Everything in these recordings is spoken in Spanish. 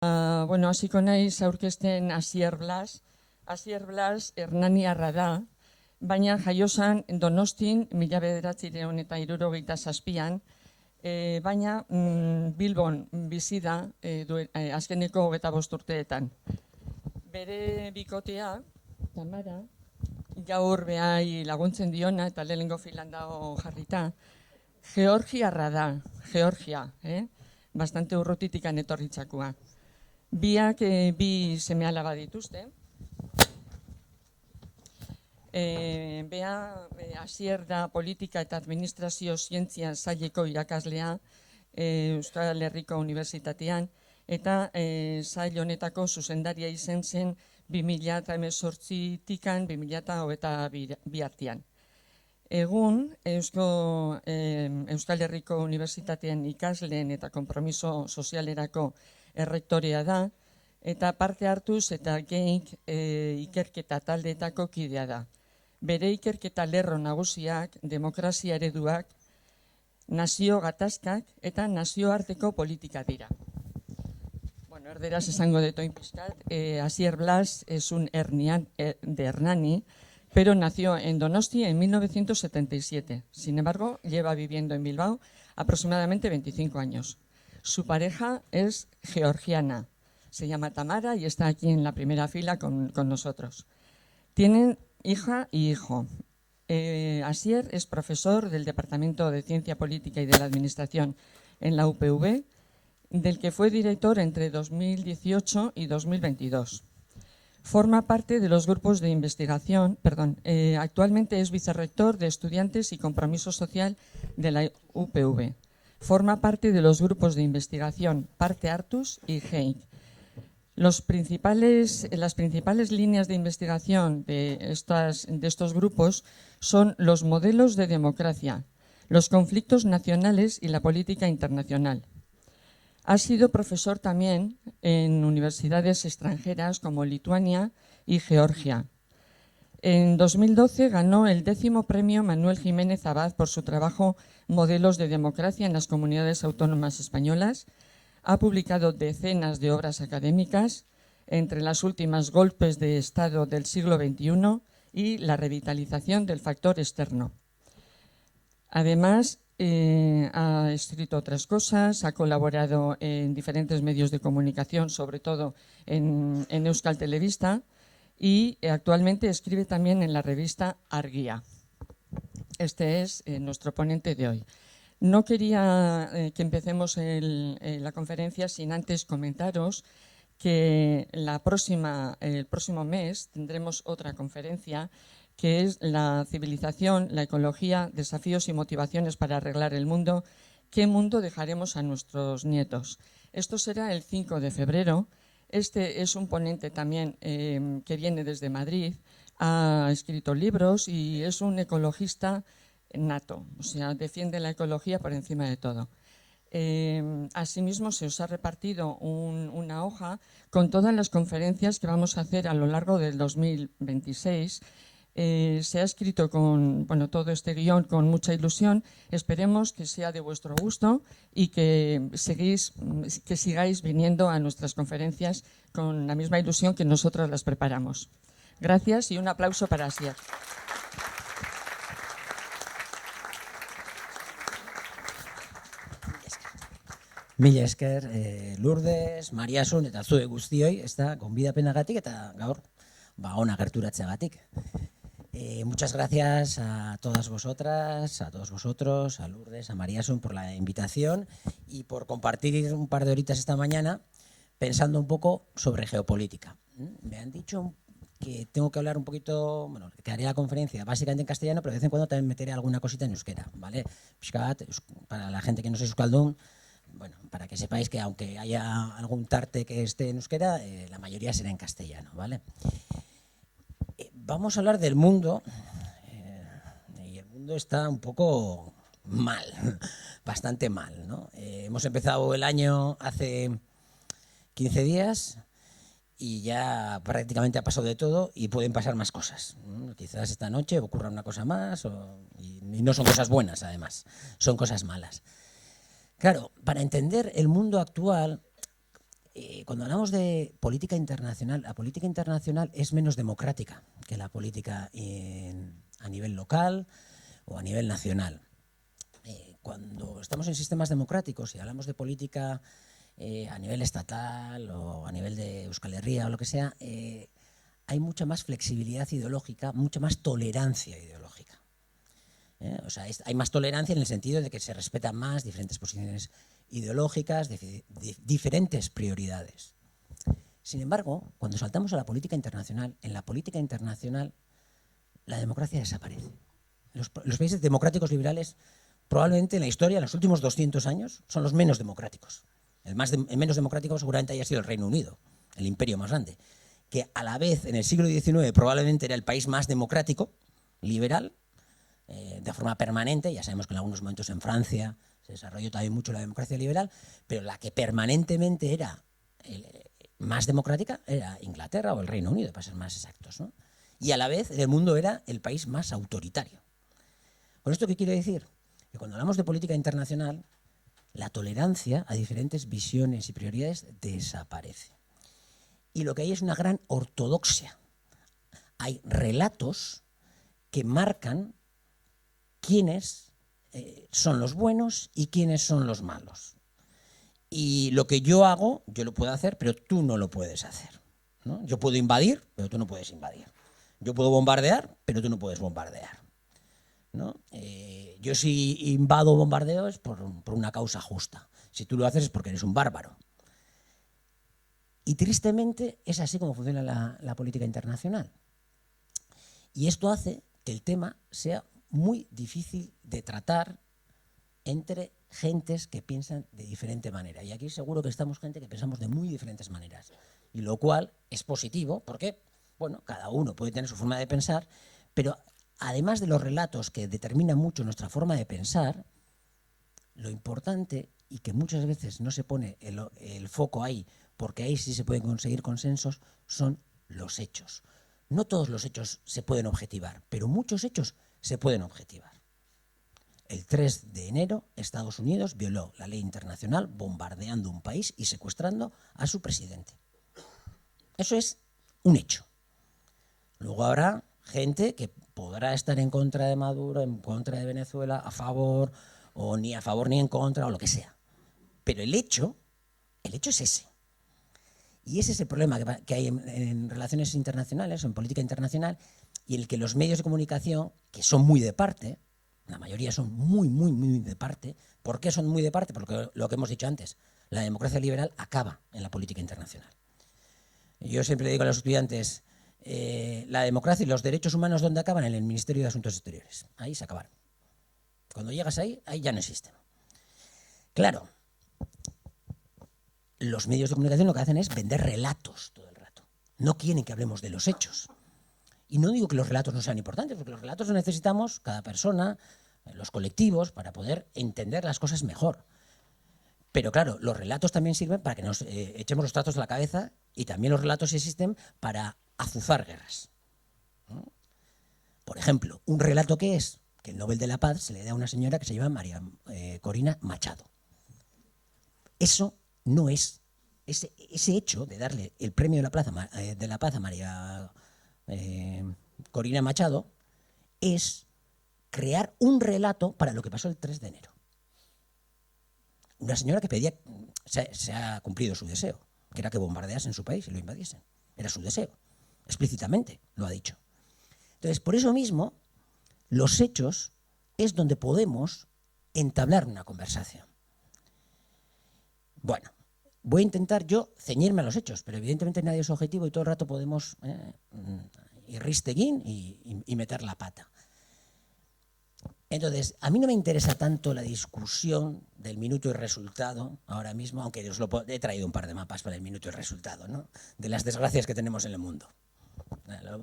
Bueno, hasiko naiz aurkezten Asier Blas. Asier Blas hernaniarra da, baina jaiosan Donostin 1977an, baina Bilbon bizi da azkeneko 25 urteetan. Bere bikotea, Tamara, gaur behai laguntzen diona eta lehenengo filan dago jarrita, Georgiarra da, Georgia, bastante urrutitikan etorritzakoa. Biak bi seme-alaba dituzte. Bea Asier da politika eta administrazio zientzia saileko irakaslea Euskal Herriko Unibertsitatean, eta sail honetako zuzendaria izan zen 2018tikan 2022 artean. Egun, Euskal Herriko Unibertsitatean ikasleen eta konpromiso sozialerako errektorea da, eta parte hartuz eta geik ikerketa taldeetako kidea da. Bere ikerketa lerro nagusiak, demokrazia ereduak, nazio gatazkak eta nazioarteko politika dira. Bueno, erderaz esango detoin pizkat, Asier Blas es un de Hernani, pero nació en Donosti en 1977. Sin embargo, lleva viviendo en Bilbao aproximadamente 25 años. Su pareja es georgiana, se llama Tamara y está aquí en la primera fila con nosotros. Tienen hija y hijo. Asier es profesor del Departamento de Ciencia Política y de la Administración en la UPV, del que fue director entre 2018 y 2022. Forma parte de los grupos de investigación, actualmente es vicerrector de Estudiantes y Compromiso Social de la UPV. Forma parte de los grupos de investigación Parte Artus y GEIC. Las principales líneas de investigación de estos grupos son los modelos de democracia, los conflictos nacionales y la política internacional. Ha sido profesor también en universidades extranjeras como Lituania y Georgia. En 2012 ganó el 10º premio Manuel Jiménez Abad por su trabajo Modelos de Democracia en las Comunidades Autónomas Españolas. Ha publicado decenas de obras académicas, entre las últimas Golpes de Estado del siglo XXI y La revitalización del factor externo. Además, ha escrito otras cosas, ha colaborado en diferentes medios de comunicación, sobre todo en Euskal Telebista, y actualmente escribe también en la revista Argia. Este es nuestro ponente de hoy. No quería que empecemos la conferencia sin antes comentaros que el próximo mes tendremos otra conferencia que es la civilización, la ecología, desafíos y motivaciones para arreglar el mundo. ¿Qué mundo dejaremos a nuestros nietos? Esto será el 5 de febrero. Este es un ponente también que viene desde Madrid, ha escrito libros y es un ecologista nato, o sea, defiende la ecología por encima de todo. Asimismo, se os ha repartido una hoja con todas las conferencias que vamos a hacer a lo largo del 2026. Se ha escrito todo este guión con mucha ilusión. Esperemos que sea de vuestro gusto y que sigáis viniendo a nuestras conferencias con la misma ilusión que nosotros las preparamos. Gracias y un aplauso para Asier. Mila esker, Lourdes, Mariasun eta zuek guztioi, gonbidapenagatik eta gaur hona gerturatzeagatik. Muchas gracias a todas vosotras, a todos vosotros, a Lourdes, a Mariasun por la invitación y por compartir un par de horitas esta mañana pensando un poco sobre geopolítica. Me han dicho que tengo que hablar un poquito, que haré la conferencia básicamente en castellano, pero de vez en cuando también meteré alguna cosita en euskera, ¿vale? Para la gente que no es euskaldun, para que sepáis que aunque haya algún tarte que esté en euskera, la mayoría será en castellano, ¿vale? Vamos a hablar del mundo, y el mundo está un poco mal, bastante mal, ¿no? Hemos empezado el año hace 15 días y ya prácticamente ha pasado de todo y pueden pasar más cosas. Quizás esta noche ocurra una cosa más y no son cosas buenas, además, son cosas malas. Claro, para entender el mundo actual Cuando hablamos de política internacional, la política internacional es menos democrática que la política a nivel local o a nivel nacional. Cuando estamos en sistemas democráticos y hablamos de política a nivel estatal o a nivel de Euskal Herria o lo que sea, hay mucha más flexibilidad ideológica, mucha más tolerancia ideológica. O sea, hay más tolerancia en el sentido de que se respetan más diferentes posiciones ideológicas, diferentes prioridades. Sin embargo, cuando saltamos a la política internacional, en la política internacional la democracia desaparece. Los países democráticos liberales probablemente en la historia, en los últimos 200 años, son los menos democráticos. El menos democrático seguramente haya sido el Reino Unido, el imperio más grande, que a la vez en el siglo XIX probablemente era el país más democrático, liberal, de forma permanente. Ya sabemos que en algunos momentos en Francia se desarrolló también mucho la democracia liberal, pero la que permanentemente era más democrática era Inglaterra o el Reino Unido, para ser más exactos, ¿no? Y a la vez en el mundo era el país más autoritario. ¿Con esto qué quiero decir? Que cuando hablamos de política internacional, la tolerancia a diferentes visiones y prioridades desaparece. Y lo que hay es una gran ortodoxia. Hay relatos que marcan quiénes son los buenos y quiénes son los malos. Y lo que yo hago, yo lo puedo hacer, pero tú no lo puedes hacer, ¿no? Yo puedo invadir, pero tú no puedes invadir. Yo puedo bombardear, pero tú no puedes bombardear, ¿no? Yo si invado o bombardeo es por una causa justa. Si tú lo haces es porque eres un bárbaro. Y tristemente es así como funciona la política internacional. Y esto hace que el tema sea muy difícil de tratar entre gentes que piensan de diferente manera. Y aquí seguro que estamos gente que pensamos de muy diferentes maneras. Y lo cual es positivo porque, bueno, cada uno puede tener su forma de pensar, pero además de los relatos que determinan mucho nuestra forma de pensar, lo importante, y que muchas veces no se pone el foco ahí, porque ahí sí se pueden conseguir consensos, son los hechos. No todos los hechos se pueden objetivar, pero muchos hechos se pueden objetivar. El 3 de enero, Estados Unidos violó la ley internacional bombardeando un país y secuestrando a su presidente. Eso es un hecho. Luego habrá gente que podrá estar en contra de Maduro, en contra de Venezuela, a favor, o ni a favor ni en contra, o lo que sea. Pero el hecho es ese. Y ese es el problema que hay en relaciones internacionales o en política internacional, y el que los medios de comunicación, que son muy de parte, la mayoría son muy, muy, muy de parte. ¿Por qué son muy de parte? Porque lo que hemos dicho antes, la democracia liberal acaba en la política internacional. Yo siempre le digo a los estudiantes, la democracia y los derechos humanos, ¿dónde acaban? En el Ministerio de Asuntos Exteriores. Ahí se acabaron. Cuando llegas ahí ya no existen. Claro, los medios de comunicación lo que hacen es vender relatos todo el rato. No quieren que hablemos de los hechos. Y no digo que los relatos no sean importantes, porque los relatos los necesitamos cada persona, los colectivos, para poder entender las cosas mejor. Pero claro, los relatos también sirven para que nos echemos los trastos de la cabeza, y también los relatos existen para azuzar guerras, ¿no? Por ejemplo, un relato que es que el Nobel de la Paz se le da a una señora que se llama María Corina Machado. Eso no es, ese hecho de darle el premio de la Paz a María Corina Machado es crear un relato para lo que pasó el 3 de enero. Una señora que pedía, se ha cumplido su deseo, que era que bombardeasen su país y lo invadiesen. Era su deseo, explícitamente lo ha dicho. Entonces, por eso mismo, los hechos es donde podemos entablar una conversación. Bueno, voy a intentar yo ceñirme a los hechos, pero evidentemente nadie es objetivo y todo el rato podemos ir risteguín y meter la pata. Entonces, a mí no me interesa tanto la discusión del minuto y resultado ahora mismo, aunque he traído un par de mapas para el minuto y resultado, ¿no? De las desgracias que tenemos en el mundo.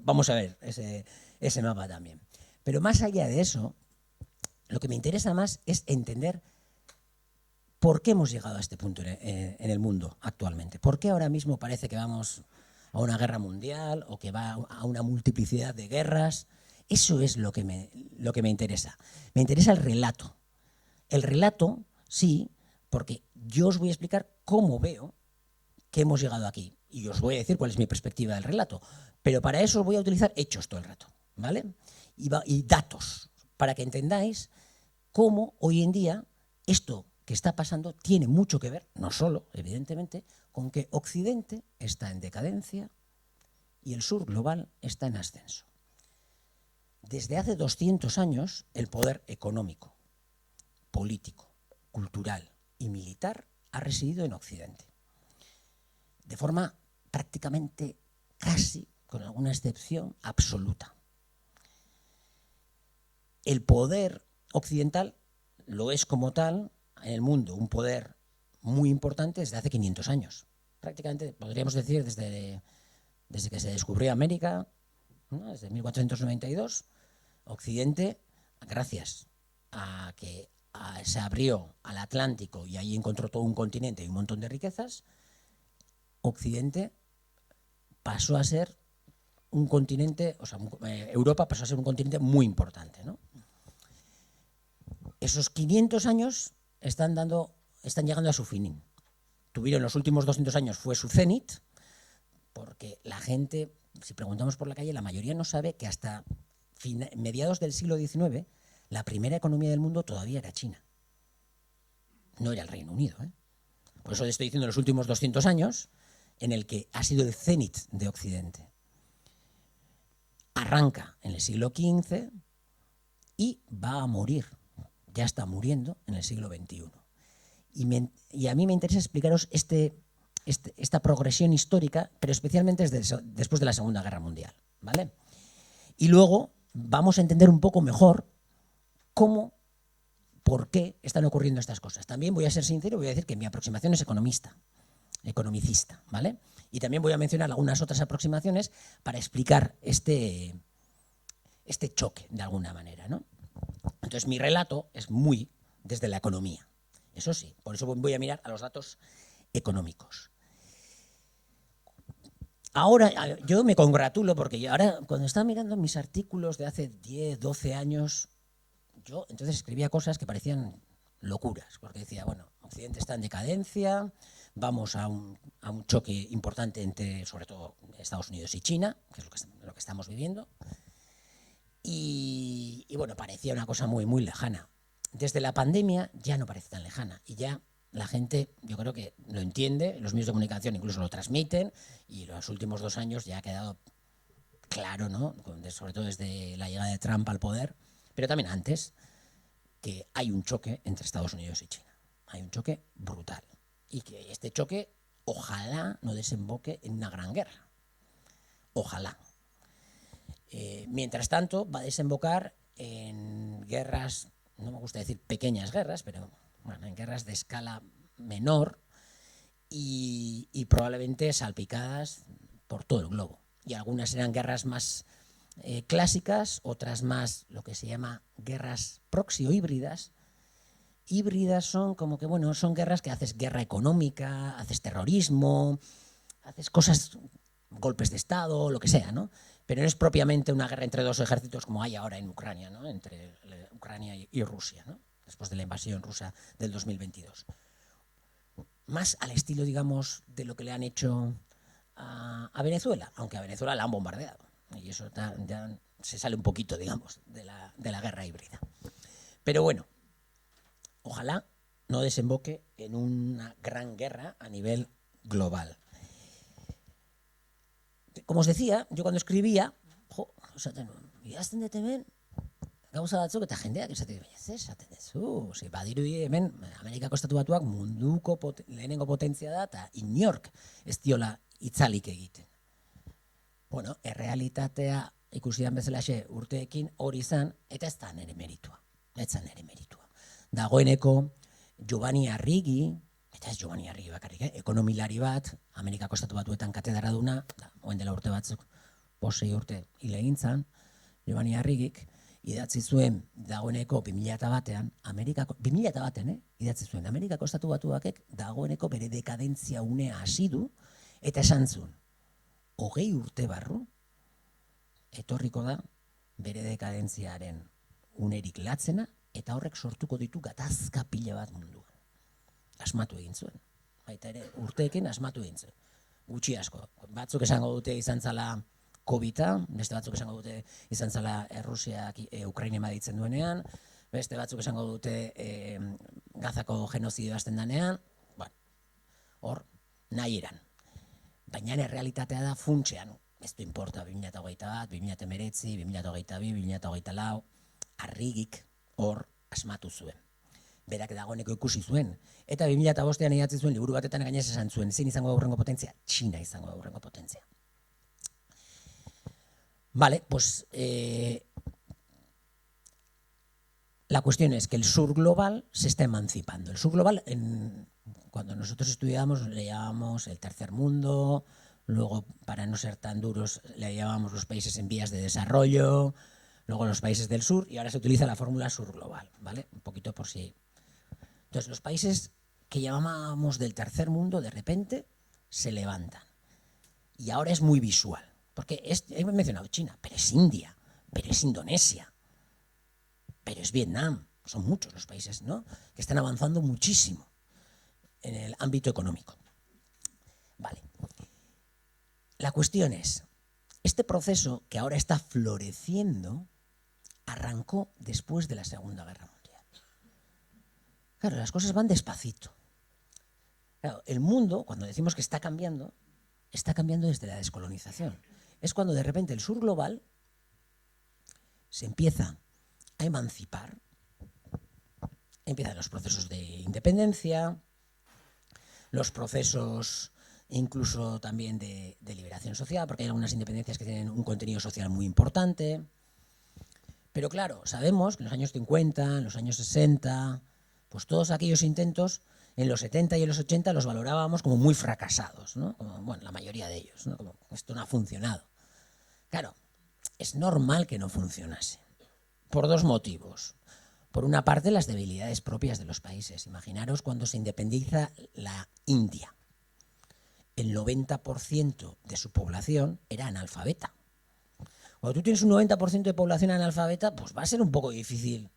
Vamos a ver ese mapa también. Pero más allá de eso, lo que me interesa más es entender por qué hemos llegado a este punto en el mundo actualmente. ¿Por qué ahora mismo parece que vamos a una guerra mundial o que va a una multiplicidad de guerras? Eso es lo que me interesa. Me interesa el relato. El relato, sí, porque yo os voy a explicar cómo veo que hemos llegado aquí. Y os voy a decir cuál es mi perspectiva del relato. Pero para eso voy a utilizar hechos todo el rato, ¿vale? Y datos, para que entendáis cómo hoy en día esto que está pasando tiene mucho que ver, no solo, evidentemente, con que Occidente está en decadencia y el sur global está en ascenso. Desde hace 200 años, el poder económico, político, cultural y militar ha residido en Occidente. De forma prácticamente, casi, con alguna excepción, absoluta. El poder occidental lo es como tal en el mundo, un poder muy importante desde hace 500 años. Prácticamente podríamos decir desde que se descubrió América, ¿no? Desde 1492, Occidente, gracias a que se abrió al Atlántico y ahí encontró todo un continente y un montón de riquezas, Occidente pasó a ser un continente, o sea, Europa pasó a ser un continente muy importante, ¿no? Esos 500 años están llegando a su fin. Tuvieron los últimos 200 años, fue su cenit, porque la gente, si preguntamos por la calle, la mayoría no sabe que hasta mediados del siglo XIX, la primera economía del mundo todavía era China. No era el Reino Unido, ¿eh? Por eso le estoy diciendo los últimos 200 años, en el que ha sido el cenit de Occidente. Arranca en el siglo XV y va a morir. Ya está muriendo en el siglo XXI. Y a mí me interesa explicaros esta progresión histórica, pero especialmente después de la Segunda Guerra Mundial, ¿vale? Y luego vamos a entender un poco mejor cómo, por qué están ocurriendo estas cosas. También voy a ser sincero y voy a decir que mi aproximación es economicista, ¿vale? Y también voy a mencionar algunas otras aproximaciones para explicar este choque, de alguna manera, ¿no? Entonces, mi relato es muy desde la economía. Eso sí, por eso voy a mirar a los datos económicos. Ahora, yo me congratulo porque ahora, cuando estaba mirando mis artículos de hace 10, 12 años, yo entonces escribía cosas que parecían locuras, porque decía, bueno, Occidente está en decadencia, vamos a un choque importante entre, sobre todo, Estados Unidos y China, que es lo que estamos viviendo. Y bueno, parecía una cosa muy, muy lejana. Desde la pandemia ya no parece tan lejana y ya la gente, yo creo que lo entiende, los medios de comunicación incluso lo transmiten y los últimos 2 años ya ha quedado claro, ¿no? Sobre todo desde la llegada de Trump al poder, pero también antes, que hay un choque entre Estados Unidos y China. Hay un choque brutal y que este choque ojalá no desemboque en una gran guerra. Ojalá. Mientras tanto, va a desembocar en guerras, no me gusta decir pequeñas guerras, pero bueno, en guerras de escala menor y probablemente salpicadas por todo el globo. Y algunas serán guerras más clásicas, otras más lo que se llama guerras proxy o híbridas. Híbridas son como que, bueno, son guerras que haces guerra económica, haces terrorismo, haces cosas, golpes de Estado, lo que sea, ¿no? Pero no es propiamente una guerra entre dos ejércitos como hay ahora en Ucrania, ¿no? Entre Ucrania y Rusia, ¿no? Después de la invasión rusa del 2022. Más al estilo, digamos, de lo que le han hecho a Venezuela, aunque a Venezuela la han bombardeado. Y eso ya se sale un poquito, digamos, de la guerra híbrida. Pero bueno, ojalá no desemboque en una gran guerra a nivel global. Como os decía, yo cuando escribía, idazten dut hemen, gauza batzuk eta jendeak esaten duzu, badirudi hemen Amerikako Estatu Batuak munduko lehenengo potentzia da eta inork ez diola itzalik egiten. Bueno, errealitatea ikusidan bezalaxe urteekin hori izan, eta ez da nere meritua. Dagoeneko Giovanni Arrighi, eta ez Giovanni Arrighi bakarrik, ekonomilari bat, Amerikako Estatu Batuetan katedraduna, oen dela urte batzuk, 6 urte hil egin zan, Giovanni Arrigik idatzi zuen dagoeneko 2001an, 2001an, idatzi zuen, Amerikako Estatu Batuakek dagoeneko bere dekadentzia unea hasi du, eta esan zuen, 20 urte barru, etorriko da bere dekadentziaren unerik latzena, eta horrek sortuko ditu gatazka pila bat munduan. Asmatu egin zuen. baita ere, urteekin asmatu dintzen. Gutxi asko. Batzuk esango dute izan zala COVID-a, beste batzuk esango dute izan zala Errusiak Ukraina invaditzen duenean, beste batzuk esango dute Gazako genozidio hasten danean, bueno, hor, nahi eran. Baina errealitatea da funtsean, ez du importa 2021, 2019, 2022, 2024, argigik hor asmatu zuen. Berak dagoeneko ikusi zuen. Eta 2005an idatzi zuen liburu batetan gainez esan zuen, zein izango da hurrengo potentzia? Txina izango da hurrengo potentzia. Vale, pues la cuestión es que el sur global se está emancipando. El sur global, cuando nosotros estudiábamos, le llamábamos el tercer mundo, luego, para no ser tan duros, le llamábamos los países en vías de desarrollo, luego los países del sur, y ahora se utiliza la fórmula sur global, ¿vale? Un poquito por si... Entonces, los países que llamábamos del tercer mundo, de repente, se levantan. Y ahora es muy visual, porque he mencionado China, pero es India, pero es Indonesia, pero es Vietnam. Son muchos los países, ¿no?, que están avanzando muchísimo en el ámbito económico. Vale. La cuestión es, este proceso que ahora está floreciendo arrancó después de la Segunda Guerra Mundial. Claro, las cosas van despacito. Claro, el mundo, cuando decimos que está cambiando desde la descolonización. Es cuando de repente el sur global se empieza a emancipar, empiezan los procesos de independencia, los procesos incluso también de liberación social, porque hay algunas independencias que tienen un contenido social muy importante. Pero claro, sabemos que en los años 50, en los años 60, pues todos aquellos intentos, en los 70 y en los 80 los valorábamos como muy fracasados, ¿no? Como, bueno, la mayoría de ellos, ¿no? Como, esto no ha funcionado. Claro, es normal que no funcionase, por dos motivos. Por una parte, las debilidades propias de los países. Imaginaros cuando se independiza la India. El 90% de su población era analfabeta. Cuando tú tienes un 90% de población analfabeta, pues va a ser un poco difícil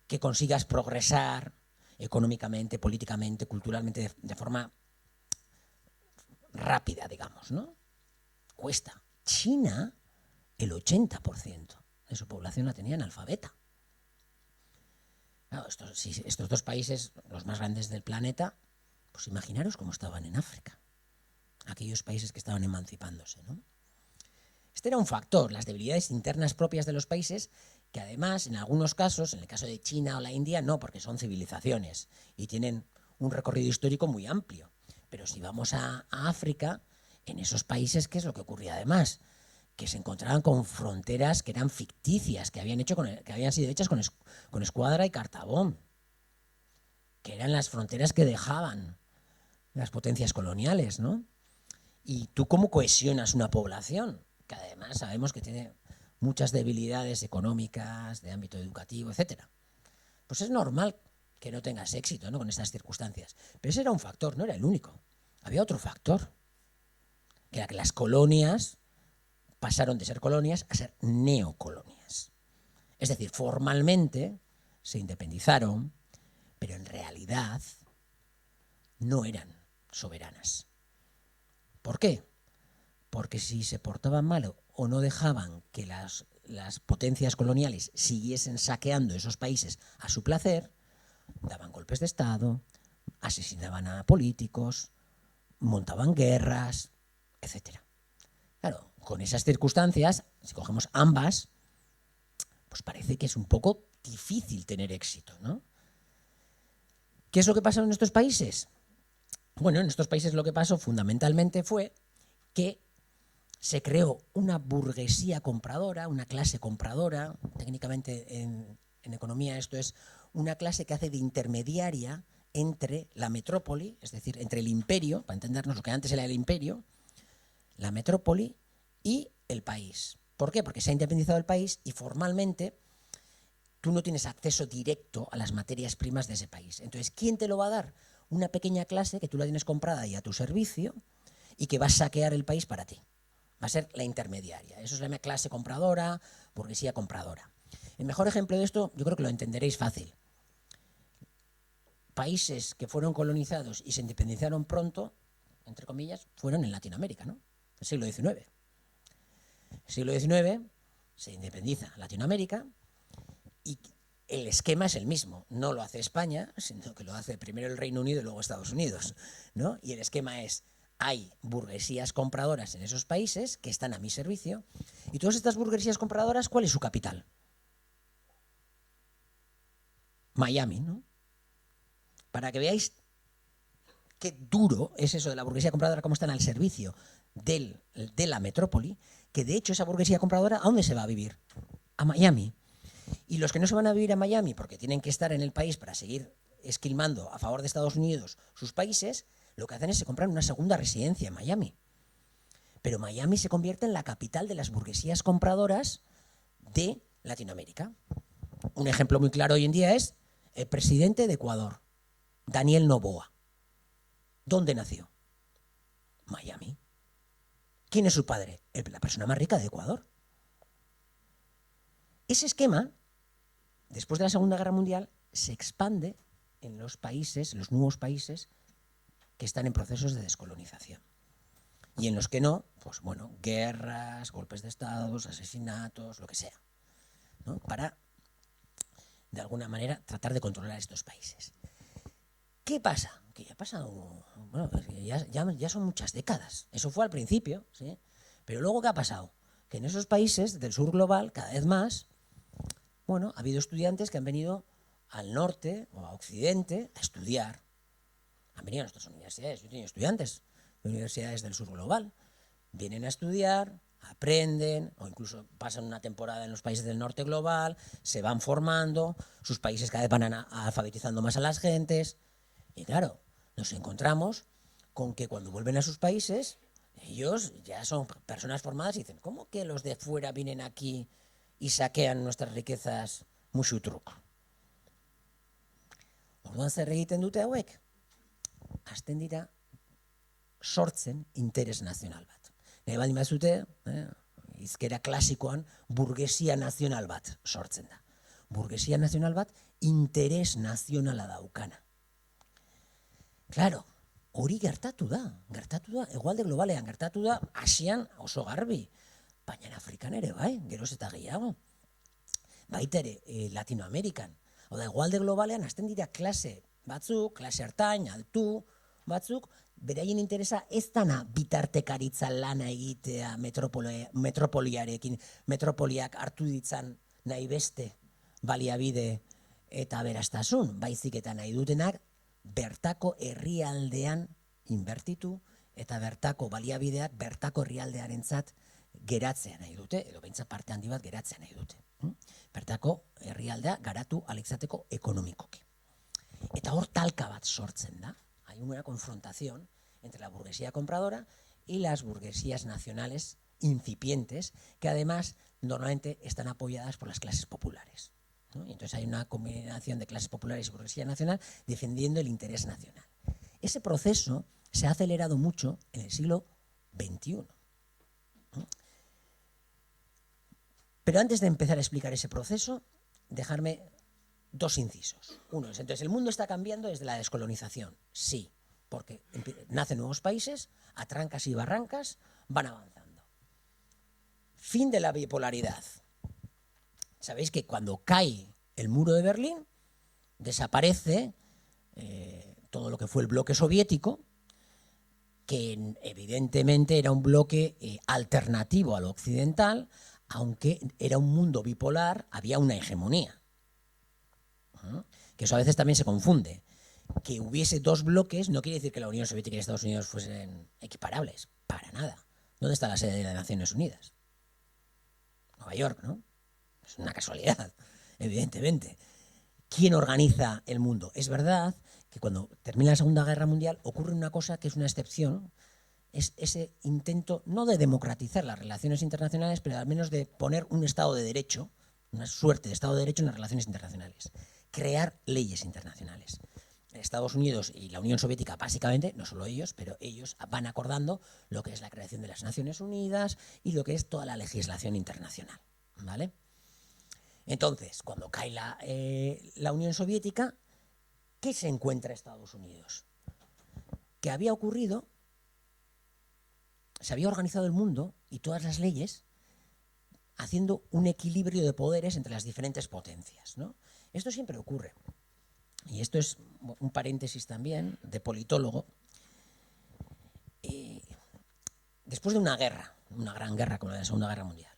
que consigas progresar económicamente, políticamente, culturalmente, de forma rápida, digamos, ¿no? Cuesta. China, el 80% de su población la tenía analfabeta. Claro, estos dos países, los más grandes del planeta, pues imaginaros cómo estaban en África, aquellos países que estaban emancipándose, ¿no? Este era un factor, las debilidades internas propias de los países, que además, en algunos casos, en el caso de China o la India, no, porque son civilizaciones y tienen un recorrido histórico muy amplio. Pero si vamos a África, en esos países, ¿qué es lo que ocurría además? Que se encontraban con fronteras que eran ficticias, que habían sido hechas con escuadra y cartabón, que eran las fronteras que dejaban las potencias coloniales, ¿no? ¿Y tú cómo cohesionas una población? Que además sabemos que tiene muchas debilidades económicas, de ámbito educativo, etc. Pues es normal que no tengas éxito, ¿no?, con estas circunstancias. Pero ese era un factor, no era el único. Había otro factor, que era que las colonias pasaron de ser colonias a ser neocolonias. Es decir, formalmente se independizaron, pero en realidad no eran soberanas. ¿Por qué? Porque si se portaban mal o no dejaban que las potencias coloniales siguiesen saqueando esos países a su placer, daban golpes de Estado, asesinaban a políticos, montaban guerras, etc. Claro, con esas circunstancias, si cogemos ambas, pues parece que es un poco difícil tener éxito, ¿no? ¿Qué es lo que pasó en estos países? Bueno, en estos países lo que pasó fundamentalmente fue que se creó una burguesía compradora, una clase compradora. Técnicamente en economía esto es una clase que hace de intermediaria entre la metrópoli, es decir, entre el imperio, para entendernos lo que antes era el imperio, la metrópoli y el país. ¿Por qué? Porque se ha independizado el país y formalmente tú no tienes acceso directo a las materias primas de ese país. Entonces, ¿quién te lo va a dar? Una pequeña clase que tú la tienes comprada y a tu servicio y que va a saquear el país para ti. Va a ser la intermediaria. Eso se llama clase compradora, burguesía compradora. El mejor ejemplo de esto, yo creo que lo entenderéis fácil. países que fueron colonizados y se independizaron pronto, entre comillas, fueron en Latinoamérica, ¿no? El siglo XIX. El siglo XIX se independiza Latinoamérica y el esquema es el mismo. No lo hace España, sino que lo hace primero el Reino Unido y luego Estados Unidos, ¿no? Y el esquema es, hay burguesías compradoras en esos países que están a mi servicio, y todas estas burguesías compradoras, ¿cuál es su capital? Miami, ¿no? Para que veáis qué duro es eso de la burguesía compradora, cómo están al servicio de la metrópoli, que de hecho esa burguesía compradora, ¿a dónde se va a vivir? A Miami. Y los que no se van a vivir a Miami porque tienen que estar en el país para seguir esquilmando a favor de Estados Unidos sus países, lo que hacen es se compran una segunda residencia en Miami. Pero Miami se convierte en la capital de las burguesías compradoras de Latinoamérica. Un ejemplo muy claro hoy en día es el presidente de Ecuador, Daniel Noboa. ¿Dónde nació? Miami. ¿Quién es su padre? La persona más rica de Ecuador. Ese esquema, después de la Segunda Guerra Mundial, se expande en los países, los nuevos países que están en procesos de descolonización. Y en los que no, pues bueno, guerras, golpes de estados, asesinatos, lo que sea, ¿no? Para, de alguna manera, tratar de controlar estos países. ¿Qué pasa? Que ya ha pasado, bueno, ya son muchas décadas. Eso fue al principio, ¿sí? Pero luego, ¿qué ha pasado? Que en esos países del sur global, cada vez más, bueno, ha habido estudiantes que han venido al norte o a Occidente a estudiar. Han venido a nuestras universidades. Yo he tenido estudiantes de universidades del sur global. Vienen a estudiar, aprenden, o incluso pasan una temporada en los países del norte global, se van formando, sus países cada vez van alfabetizando más a las gentes. Y claro, nos encontramos con que cuando vuelven a sus países, ellos ya son personas formadas y dicen, ¿cómo que los de fuera vienen aquí y saquean nuestras riquezas musutruk? Orduan zer egiten dute hauek? Hasten dira sortzen interes nazional bat. Nahi baldin bazute, hizkera klasikoan burgesia nazional bat sortzen da. Burgesia nazional bat interes nazionala daukana. Claro, hori gertatu da, hegoalde globalean gertatu da, Asian oso garbi, baina Afrikan ere bai, geroz eta gehiago. Baita ere, Latinoamerikan. Oda, hegoalde globalean hasten dira klase batzuk, klase hartain, altu batzuk, beraien interesa ez dana bitartekaritza lana egitea metropoliarekin, metropoliak hartu ditzan nahi beste baliabide eta aberastasun, baizik eta nahi dutenak bertako herrialdean inbertitu eta bertako baliabideak bertako herrialdearentzat geratzea nahi dute, edo behintzat parte handi bat geratzea nahi dute. Bertako herrialdea garatu ahal izateko ekonomikoki. Eta hor talka bat sortzen da. Hay una confrontación entre la burguesía compradora y las burguesías nacionales incipientes, que además normalmente están apoyadas por las clases populares, ¿no? Y entonces hay una combinación de clases populares y burguesía nacional defendiendo el interés nacional. Ese proceso se ha acelerado mucho en el siglo XXI. Pero antes de empezar a explicar ese proceso, dejarme dos incisos. Uno es, entonces, ¿el mundo está cambiando desde la descolonización? Sí, porque nacen nuevos países, a trancas y barrancas van avanzando. Fin de la bipolaridad. Sabéis que cuando cae el muro de Berlín, desaparece todo lo que fue el bloque soviético, que evidentemente era un bloque alternativo a lo occidental, aunque era un mundo bipolar, había una hegemonía. Que eso a veces también se confunde. Que hubiese dos bloques no quiere decir que la Unión Soviética y Estados Unidos fuesen equiparables, para nada. ¿Dónde está la sede de las Naciones Unidas? Nueva York, ¿no? Es una casualidad, evidentemente. ¿Quién organiza el mundo? Es verdad que cuando termina la Segunda Guerra Mundial ocurre una cosa que es una excepción, es ese intento no de democratizar las relaciones internacionales, pero al menos de poner un Estado de Derecho, una suerte de Estado de Derecho en las relaciones internacionales. Crear leyes internacionales. Estados Unidos y la Unión Soviética, básicamente, no solo ellos, pero ellos van acordando lo que es la creación de las Naciones Unidas y lo que es toda la legislación internacional, ¿vale? Entonces, cuando cae la Unión Soviética, ¿Qué se encuentra Estados Unidos? Que había ocurrido, se había organizado el mundo y todas las leyes haciendo un equilibrio de poderes entre las diferentes potencias, ¿no? Esto siempre ocurre. Y esto es un paréntesis también de politólogo. Después de una guerra, una gran guerra como la de la Segunda Guerra Mundial,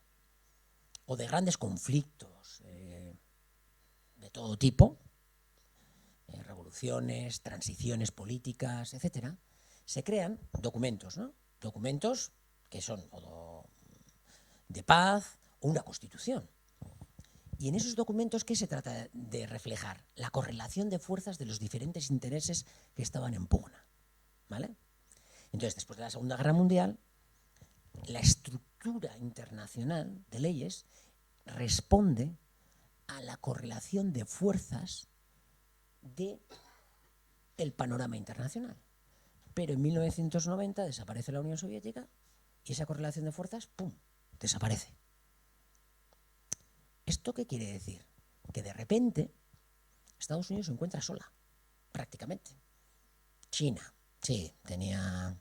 o de grandes conflictos de todo tipo, revoluciones, transiciones políticas, etcétera, se crean documentos, ¿no? Documentos que son o de paz o una constitución. Y en esos documentos, ¿qué se trata de reflejar? La correlación de fuerzas de los diferentes intereses que estaban en pugna, ¿vale? Entonces, después de la Segunda Guerra Mundial, la estructura internacional de leyes responde a la correlación de fuerzas del panorama internacional. Pero en 1990 desaparece la Unión Soviética y esa correlación de fuerzas, ¡pum!, desaparece. ¿Esto qué quiere decir? Que de repente Estados Unidos se encuentra sola, prácticamente. China, sí, tenía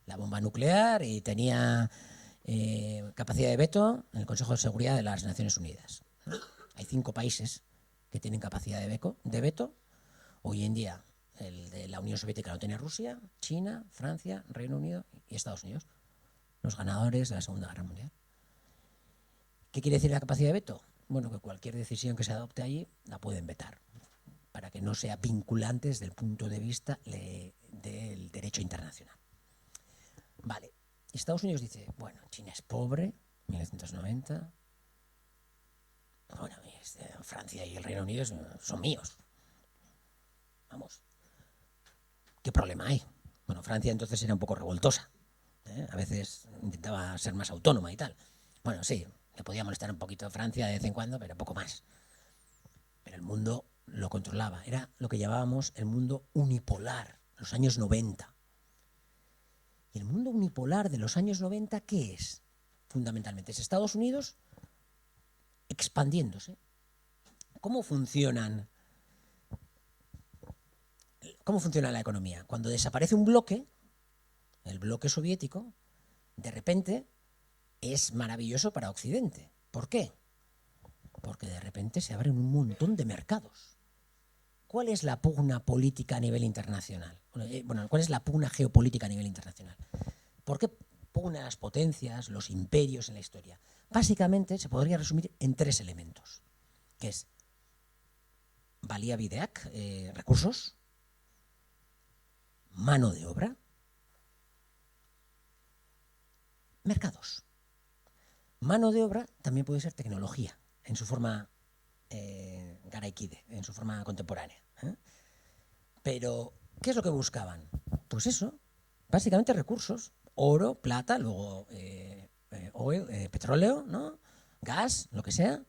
la bomba nuclear y tenía capacidad de veto en el Consejo de Seguridad de las Naciones Unidas. Hay 5 países que tienen capacidad de veto. Hoy en día el de la Unión Soviética lo tiene Rusia, China, Francia, Reino Unido y Estados Unidos, los ganadores de la Segunda Guerra Mundial. ¿Qué quiere decir la capacidad de veto? Bueno, que cualquier decisión que se adopte allí la pueden vetar, para que no sea vinculante desde el punto de vista del derecho internacional. Vale, Estados Unidos dice, bueno, China es pobre, 1990, bueno, Francia y el Reino Unido son míos. Vamos, ¿qué problema hay? Bueno, Francia entonces era un poco revoltosa, a veces intentaba ser más autónoma y tal. Bueno, sí, le podía molestar un poquito a Francia de vez en cuando, pero poco más. Pero el mundo lo controlaba. Era lo que llamábamos el mundo unipolar, los años 90. Y el mundo unipolar de los años 90, ¿qué es? Fundamentalmente es Estados Unidos expandiéndose. ¿Cómo funciona la economía? Cuando desaparece un bloque, el bloque soviético, de repente es maravilloso para Occidente. ¿Por qué? Porque de repente se abren un montón de mercados. ¿Cuál es la pugna política a nivel internacional? Bueno, ¿cuál es la pugna geopolítica a nivel internacional? ¿Por qué pugnan las potencias, los imperios en la historia? Básicamente se podría resumir en 3 elementos, que es valía videac, recursos, mano de obra, mercados. Mano de obra también puede ser tecnología, en su forma garaikide, en su forma contemporánea. Pero, ¿qué es lo que buscaban? Pues eso, básicamente recursos, oro, plata, luego petróleo, ¿no? Gas, lo que sea.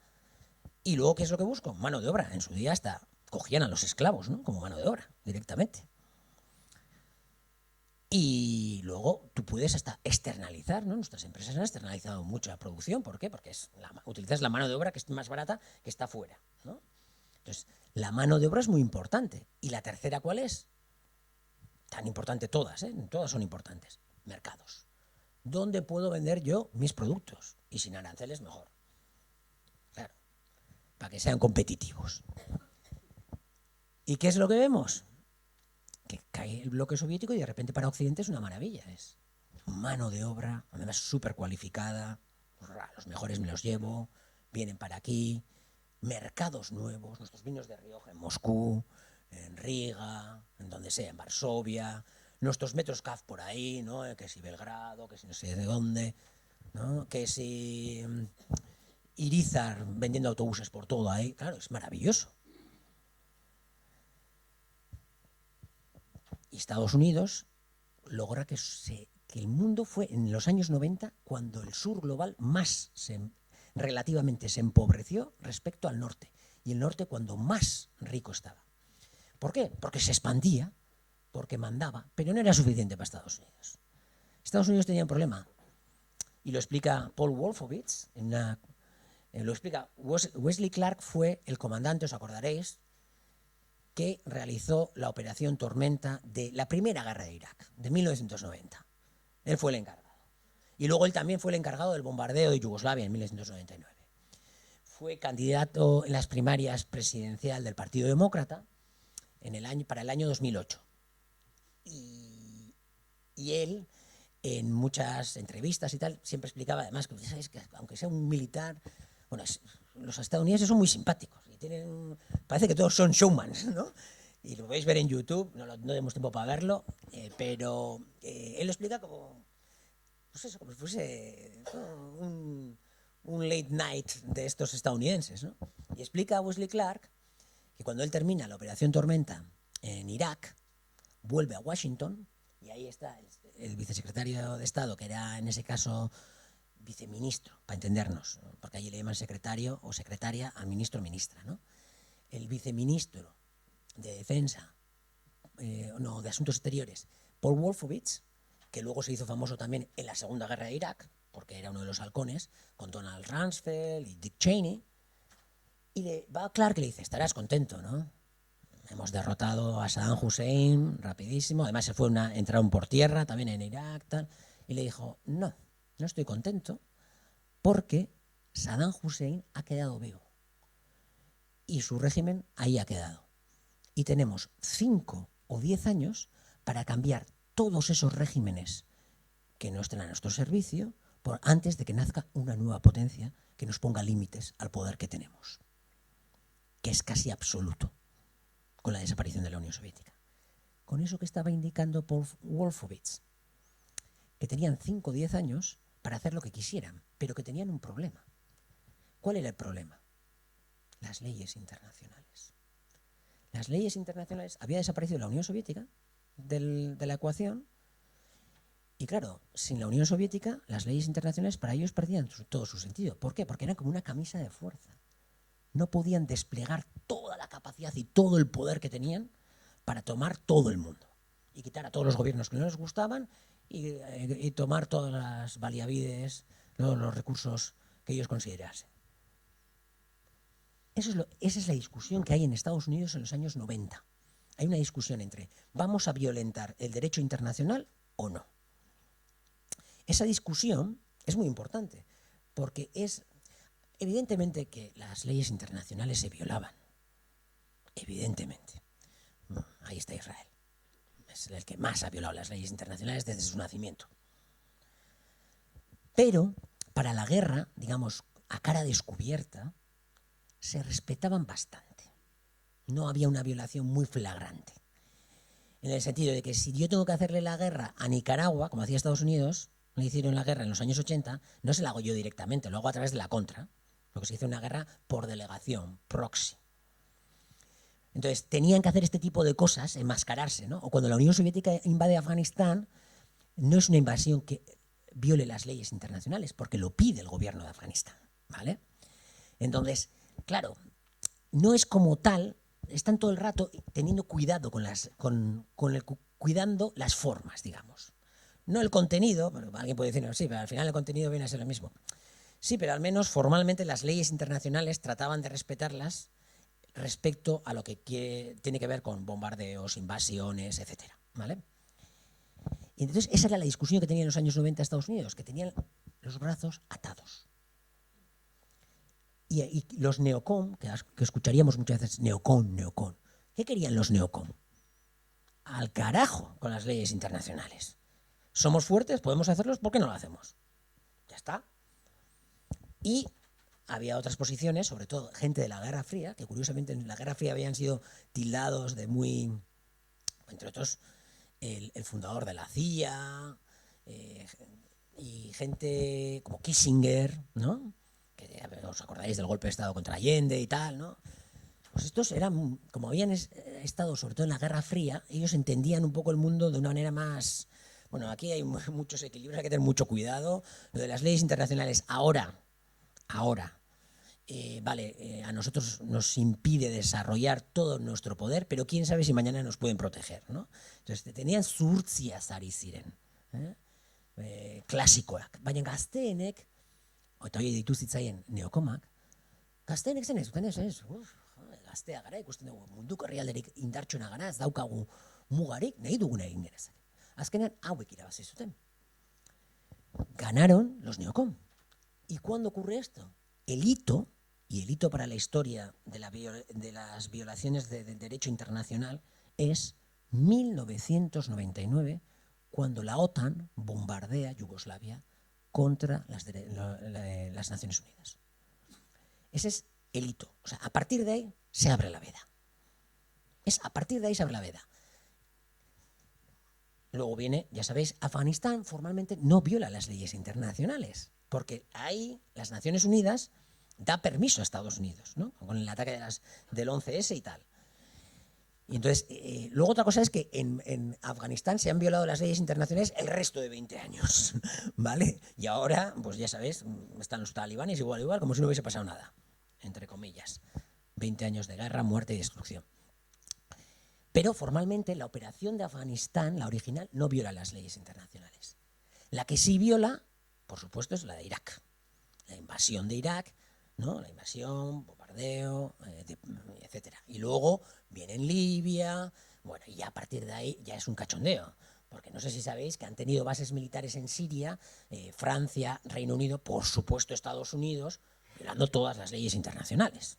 Y luego, ¿qué es lo que busco? Mano de obra. En su día hasta cogían a los esclavos, ¿no? Como mano de obra, directamente. Y luego tú puedes hasta externalizar, ¿no? Nuestras empresas han externalizado mucho la producción. ¿Por qué? Porque utilizas la mano de obra que es más barata que está fuera, ¿no? Entonces, la mano de obra es muy importante. ¿Y la tercera cuál es? Tan importante todas, ¿eh? Todas son importantes. Mercados. ¿Dónde puedo vender yo mis productos? Y sin aranceles mejor. Claro, para que sean competitivos. ¿Y qué es lo que vemos? Que cae el bloque soviético y de repente para Occidente es una maravilla. Es mano de obra, además súper cualificada, los mejores me los llevo, vienen para aquí, mercados nuevos, nuestros vinos de Rioja en Moscú, en Riga, en donde sea, en Varsovia, nuestros metros CAF por ahí, ¿no? Que si Belgrado, que si no sé de dónde, ¿no? Que si Irizar vendiendo autobuses por todo ahí, claro, es maravilloso. Y Estados Unidos logra que el mundo fue en los años 90 cuando el sur global más relativamente se empobreció respecto al norte. Y el norte cuando más rico estaba. ¿Por qué? Porque se expandía, porque mandaba, pero no era suficiente para Estados Unidos. Estados Unidos tenía un problema. Y lo explica Paul Wolfowitz. Lo explica Wesley Clark, fue el comandante, os acordaréis, que realizó la Operación Tormenta de la Primera Guerra de Irak, de 1990. Él fue el encargado. Y luego él también fue el encargado del bombardeo de Yugoslavia en 1999. Fue candidato en las primarias presidencial del Partido Demócrata para el año 2008. Y él, en muchas entrevistas y tal, siempre explicaba además que, ¿sabes?, que aunque sea un militar, bueno, los estadounidenses son muy simpáticos y parece que todos son showmans, ¿no? Y lo podéis ver en YouTube, no tenemos tiempo para verlo, pero él lo explica como, pues eso, como si fuese un late night de estos estadounidenses, ¿no? Y explica a Wesley Clark que cuando él termina la Operación Tormenta en Irak, vuelve a Washington y ahí está el vicesecretario de Estado, que era en ese caso viceministro, para entendernos, ¿no?, porque allí le llaman secretario o secretaria al ministro o ministra, ¿no? El viceministro de Defensa, de Asuntos Exteriores, Paul Wolfowitz, que luego se hizo famoso también en la Segunda Guerra de Irak, porque era uno de los halcones, con Donald Rumsfeld y Dick Cheney, y va a Clark y le dice, estarás contento, ¿no? Hemos derrotado a Saddam Hussein rapidísimo, además entraron por tierra también en Irak, tal, y le dijo, no estoy contento porque Saddam Hussein ha quedado vivo y su régimen ahí ha quedado. Y tenemos 5 o 10 años para cambiar todos esos regímenes que no estén a nuestro servicio antes de que nazca una nueva potencia que nos ponga límites al poder que tenemos, que es casi absoluto con la desaparición de la Unión Soviética. Con eso que estaba indicando Paul Wolfowitz, que tenían 5 o 10 años para hacer lo que quisieran, pero que tenían un problema. ¿Cuál era el problema? Las leyes internacionales. Las leyes internacionales, había desaparecido la Unión Soviética de la ecuación, y claro, sin la Unión Soviética, las leyes internacionales para ellos perdían todo su sentido. ¿Por qué? Porque eran como una camisa de fuerza. No podían desplegar toda la capacidad y todo el poder que tenían para tomar todo el mundo y quitar a todos los gobiernos que no les gustaban y tomar todas las valiavides, los recursos que ellos considerasen. Esa es la discusión que hay en Estados Unidos en los años 90. Hay una discusión entre ¿vamos a violentar el derecho internacional o no? Esa discusión es muy importante porque es evidentemente que las leyes internacionales se violaban. Evidentemente. Ahí está Israel. Es el que más ha violado las leyes internacionales desde su nacimiento. Pero para la guerra, digamos, a cara descubierta, se respetaban bastante. No había una violación muy flagrante. En el sentido de que si yo tengo que hacerle la guerra a Nicaragua, como hacía Estados Unidos, le hicieron la guerra en los años 80, no se la hago yo directamente, lo hago a través de la contra. Lo que se hizo una guerra por delegación, proxy. Entonces, tenían que hacer este tipo de cosas, enmascararse, ¿no? O cuando la Unión Soviética invade Afganistán, no es una invasión que viole las leyes internacionales, porque lo pide el gobierno de Afganistán, ¿vale? Entonces, claro, no es como tal, están todo el rato teniendo cuidado cuidando las formas, digamos. No el contenido, bueno, alguien puede decir, no, sí, pero al final el contenido viene a ser lo mismo. Sí, pero al menos formalmente las leyes internacionales trataban de respetarlas respecto a lo que tiene que ver con bombardeos, invasiones, etcétera, ¿vale? Y entonces esa era la discusión que tenían en los años 90 Estados Unidos, que tenían los brazos atados. Y los neocon, que escucharíamos muchas veces, neocon. ¿Qué querían los neocon? Al carajo con las leyes internacionales. Somos fuertes, podemos hacerlos, ¿por qué no lo hacemos? Ya está. Y había otras posiciones, sobre todo gente de la Guerra Fría, que curiosamente en la Guerra Fría habían sido tildados de muy, entre otros, el fundador de la CIA, y gente como Kissinger, ¿no? Que os acordáis del golpe de Estado contra Allende y tal, ¿no? Pues estos eran, como habían estado sobre todo en la Guerra Fría, ellos entendían un poco el mundo de una manera más... Bueno, aquí hay muchos equilibrios, hay que tener mucho cuidado. Lo de las leyes internacionales ahora, a nosotros nos impide desarrollar todo nuestro poder, pero quién sabe si mañana nos pueden proteger, ¿no? Entonces, tenían zuhurtziaz ari ziren, klasikoak. Baina gazteenek, eta hori ditu zitzaien neokomak, gazteenek zen ez, gaztea gara, ikusten dugu munduko herrialderik indartsuena gara, ez daukagu mugarik, nahi duguna egin genezake. Azkenean hauek irabazi zuten. Ganaron los neocon. ¿Y cuándo ocurre esto? El hito, y el hito para la historia de las violaciones del derecho internacional, es 1999, cuando la OTAN bombardea Yugoslavia contra las Naciones Unidas. Ese es el hito. O sea, a partir de ahí se abre la veda. A partir de ahí se abre la veda. Luego viene, ya sabéis, Afganistán formalmente no viola las leyes internacionales, porque ahí las Naciones Unidas da permiso a Estados Unidos, ¿no? Con el ataque del 11S y tal. Y entonces, luego otra cosa es que en Afganistán se han violado las leyes internacionales el resto de 20 años, ¿vale? Y ahora, pues ya sabéis, están los talibanes igual, como si no hubiese pasado nada, entre comillas. 20 años de guerra, muerte y destrucción. Pero formalmente la operación de Afganistán, la original, no viola las leyes internacionales. La que sí viola, por supuesto, es la de Irak. La invasión de Irak, ¿no? La invasión, bombardeo, etcétera. Y luego viene en Libia, bueno, y a partir de ahí ya es un cachondeo. Porque no sé si sabéis que han tenido bases militares en Siria, Francia, Reino Unido, por supuesto Estados Unidos, violando todas las leyes internacionales.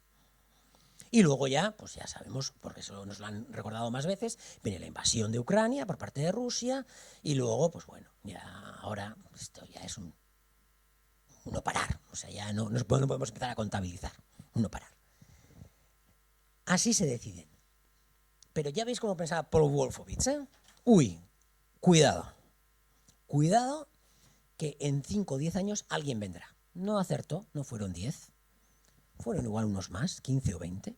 Y luego ya, pues ya sabemos, porque eso nos lo han recordado más veces, viene la invasión de Ucrania por parte de Rusia, y luego, pues bueno, ya ahora esto ya es un no parar. O sea, ya no podemos empezar a contabilizar, un no parar. Así se deciden. Pero ya veis cómo pensaba Paul Wolfowitz, ¿eh? Uy, cuidado. Cuidado que en 5 o 10 años alguien vendrá. No acertó, no fueron 10. Fueron igual unos más, 15 o 20.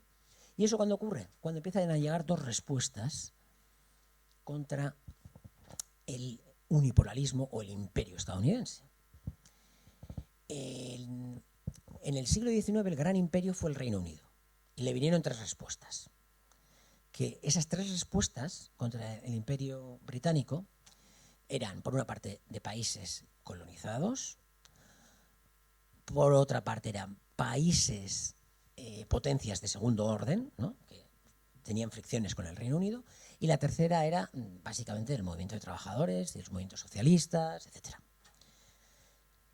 ¿Y eso cuándo ocurre? Cuando empiezan a llegar dos respuestas contra el unipolarismo o el imperio estadounidense. En el siglo XIX el gran imperio fue el Reino Unido. Y le vinieron 3 respuestas. Que esas 3 respuestas contra el imperio británico eran, por una parte, de países colonizados, por otra parte eran países, potencias de segundo orden, ¿no? Que tenían fricciones con el Reino Unido, y la tercera era básicamente el movimiento de trabajadores, de los movimientos socialistas, etc.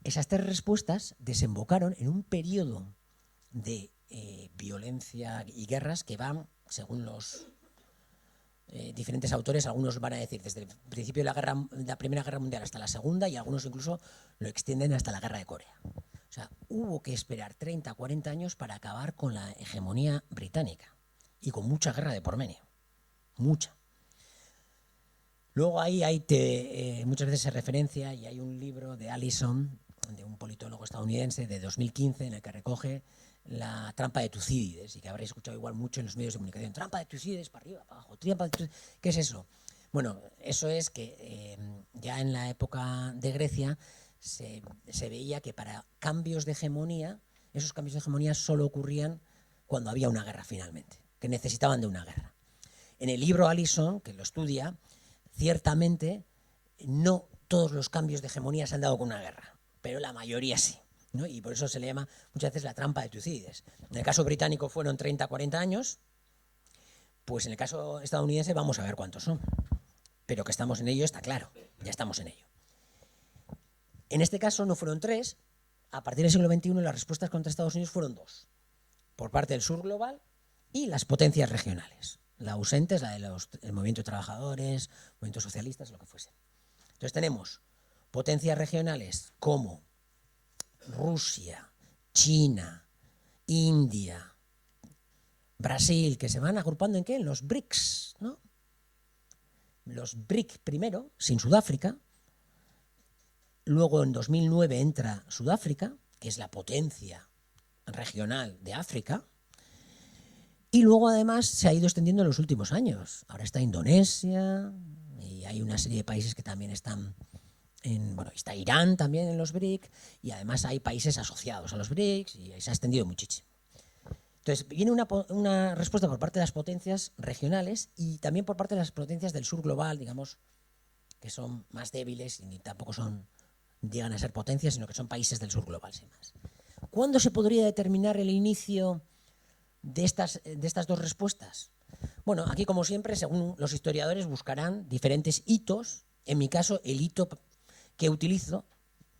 Esas 3 respuestas desembocaron en un periodo de violencia y guerras que van, según los diferentes autores, algunos van a decir desde el principio de la Primera Guerra Mundial hasta la Segunda, y algunos incluso lo extienden hasta la Guerra de Corea. O sea, hubo que esperar 30, 40 años para acabar con la hegemonía británica y con mucha guerra de por medio. Mucha. Luego ahí hay muchas veces se referencia, y hay un libro de Allison, de un politólogo estadounidense de 2015, en el que recoge la trampa de Tucídides, y que habréis escuchado igual mucho en los medios de comunicación. Trampa de Tucídides, para arriba, para abajo. Trampa de Tucídides. ¿Qué es eso? Bueno, eso es que ya en la época de Grecia se veía que para cambios de hegemonía, esos cambios de hegemonía solo ocurrían cuando había una guerra finalmente, que necesitaban de una guerra. En el libro Allison, que lo estudia, ciertamente no todos los cambios de hegemonía se han dado con una guerra, pero la mayoría sí, ¿no? Y por eso se le llama muchas veces la trampa de Tucídides. En el caso británico fueron 30, 40 años, pues en el caso estadounidense vamos a ver cuántos son. Pero que estamos en ello está claro, ya estamos en ello. En este caso no fueron 3, a partir del siglo XXI las respuestas contra Estados Unidos fueron 2, por parte del sur global y las potencias regionales. La ausente es la del movimiento de trabajadores, movimientos socialistas, lo que fuese. Entonces tenemos potencias regionales como Rusia, China, India, Brasil, que se van agrupando ¿en qué? En los BRICS, ¿no? Los BRIC primero, sin Sudáfrica. Luego en 2009 entra Sudáfrica, que es la potencia regional de África. Y luego además se ha ido extendiendo en los últimos años. Ahora está Indonesia y hay una serie de países que también están bueno, está Irán también en los BRIC, y además hay países asociados a los BRICS y se ha extendido muchísimo. Entonces viene una respuesta por parte de las potencias regionales y también por parte de las potencias del sur global, digamos, que son más débiles y tampoco llegan a ser potencias, sino que son países del sur global, sin más. ¿Cuándo se podría determinar el inicio de estas dos respuestas? Bueno, aquí como siempre, según los historiadores, buscarán diferentes hitos. En mi caso, el hito que utilizo,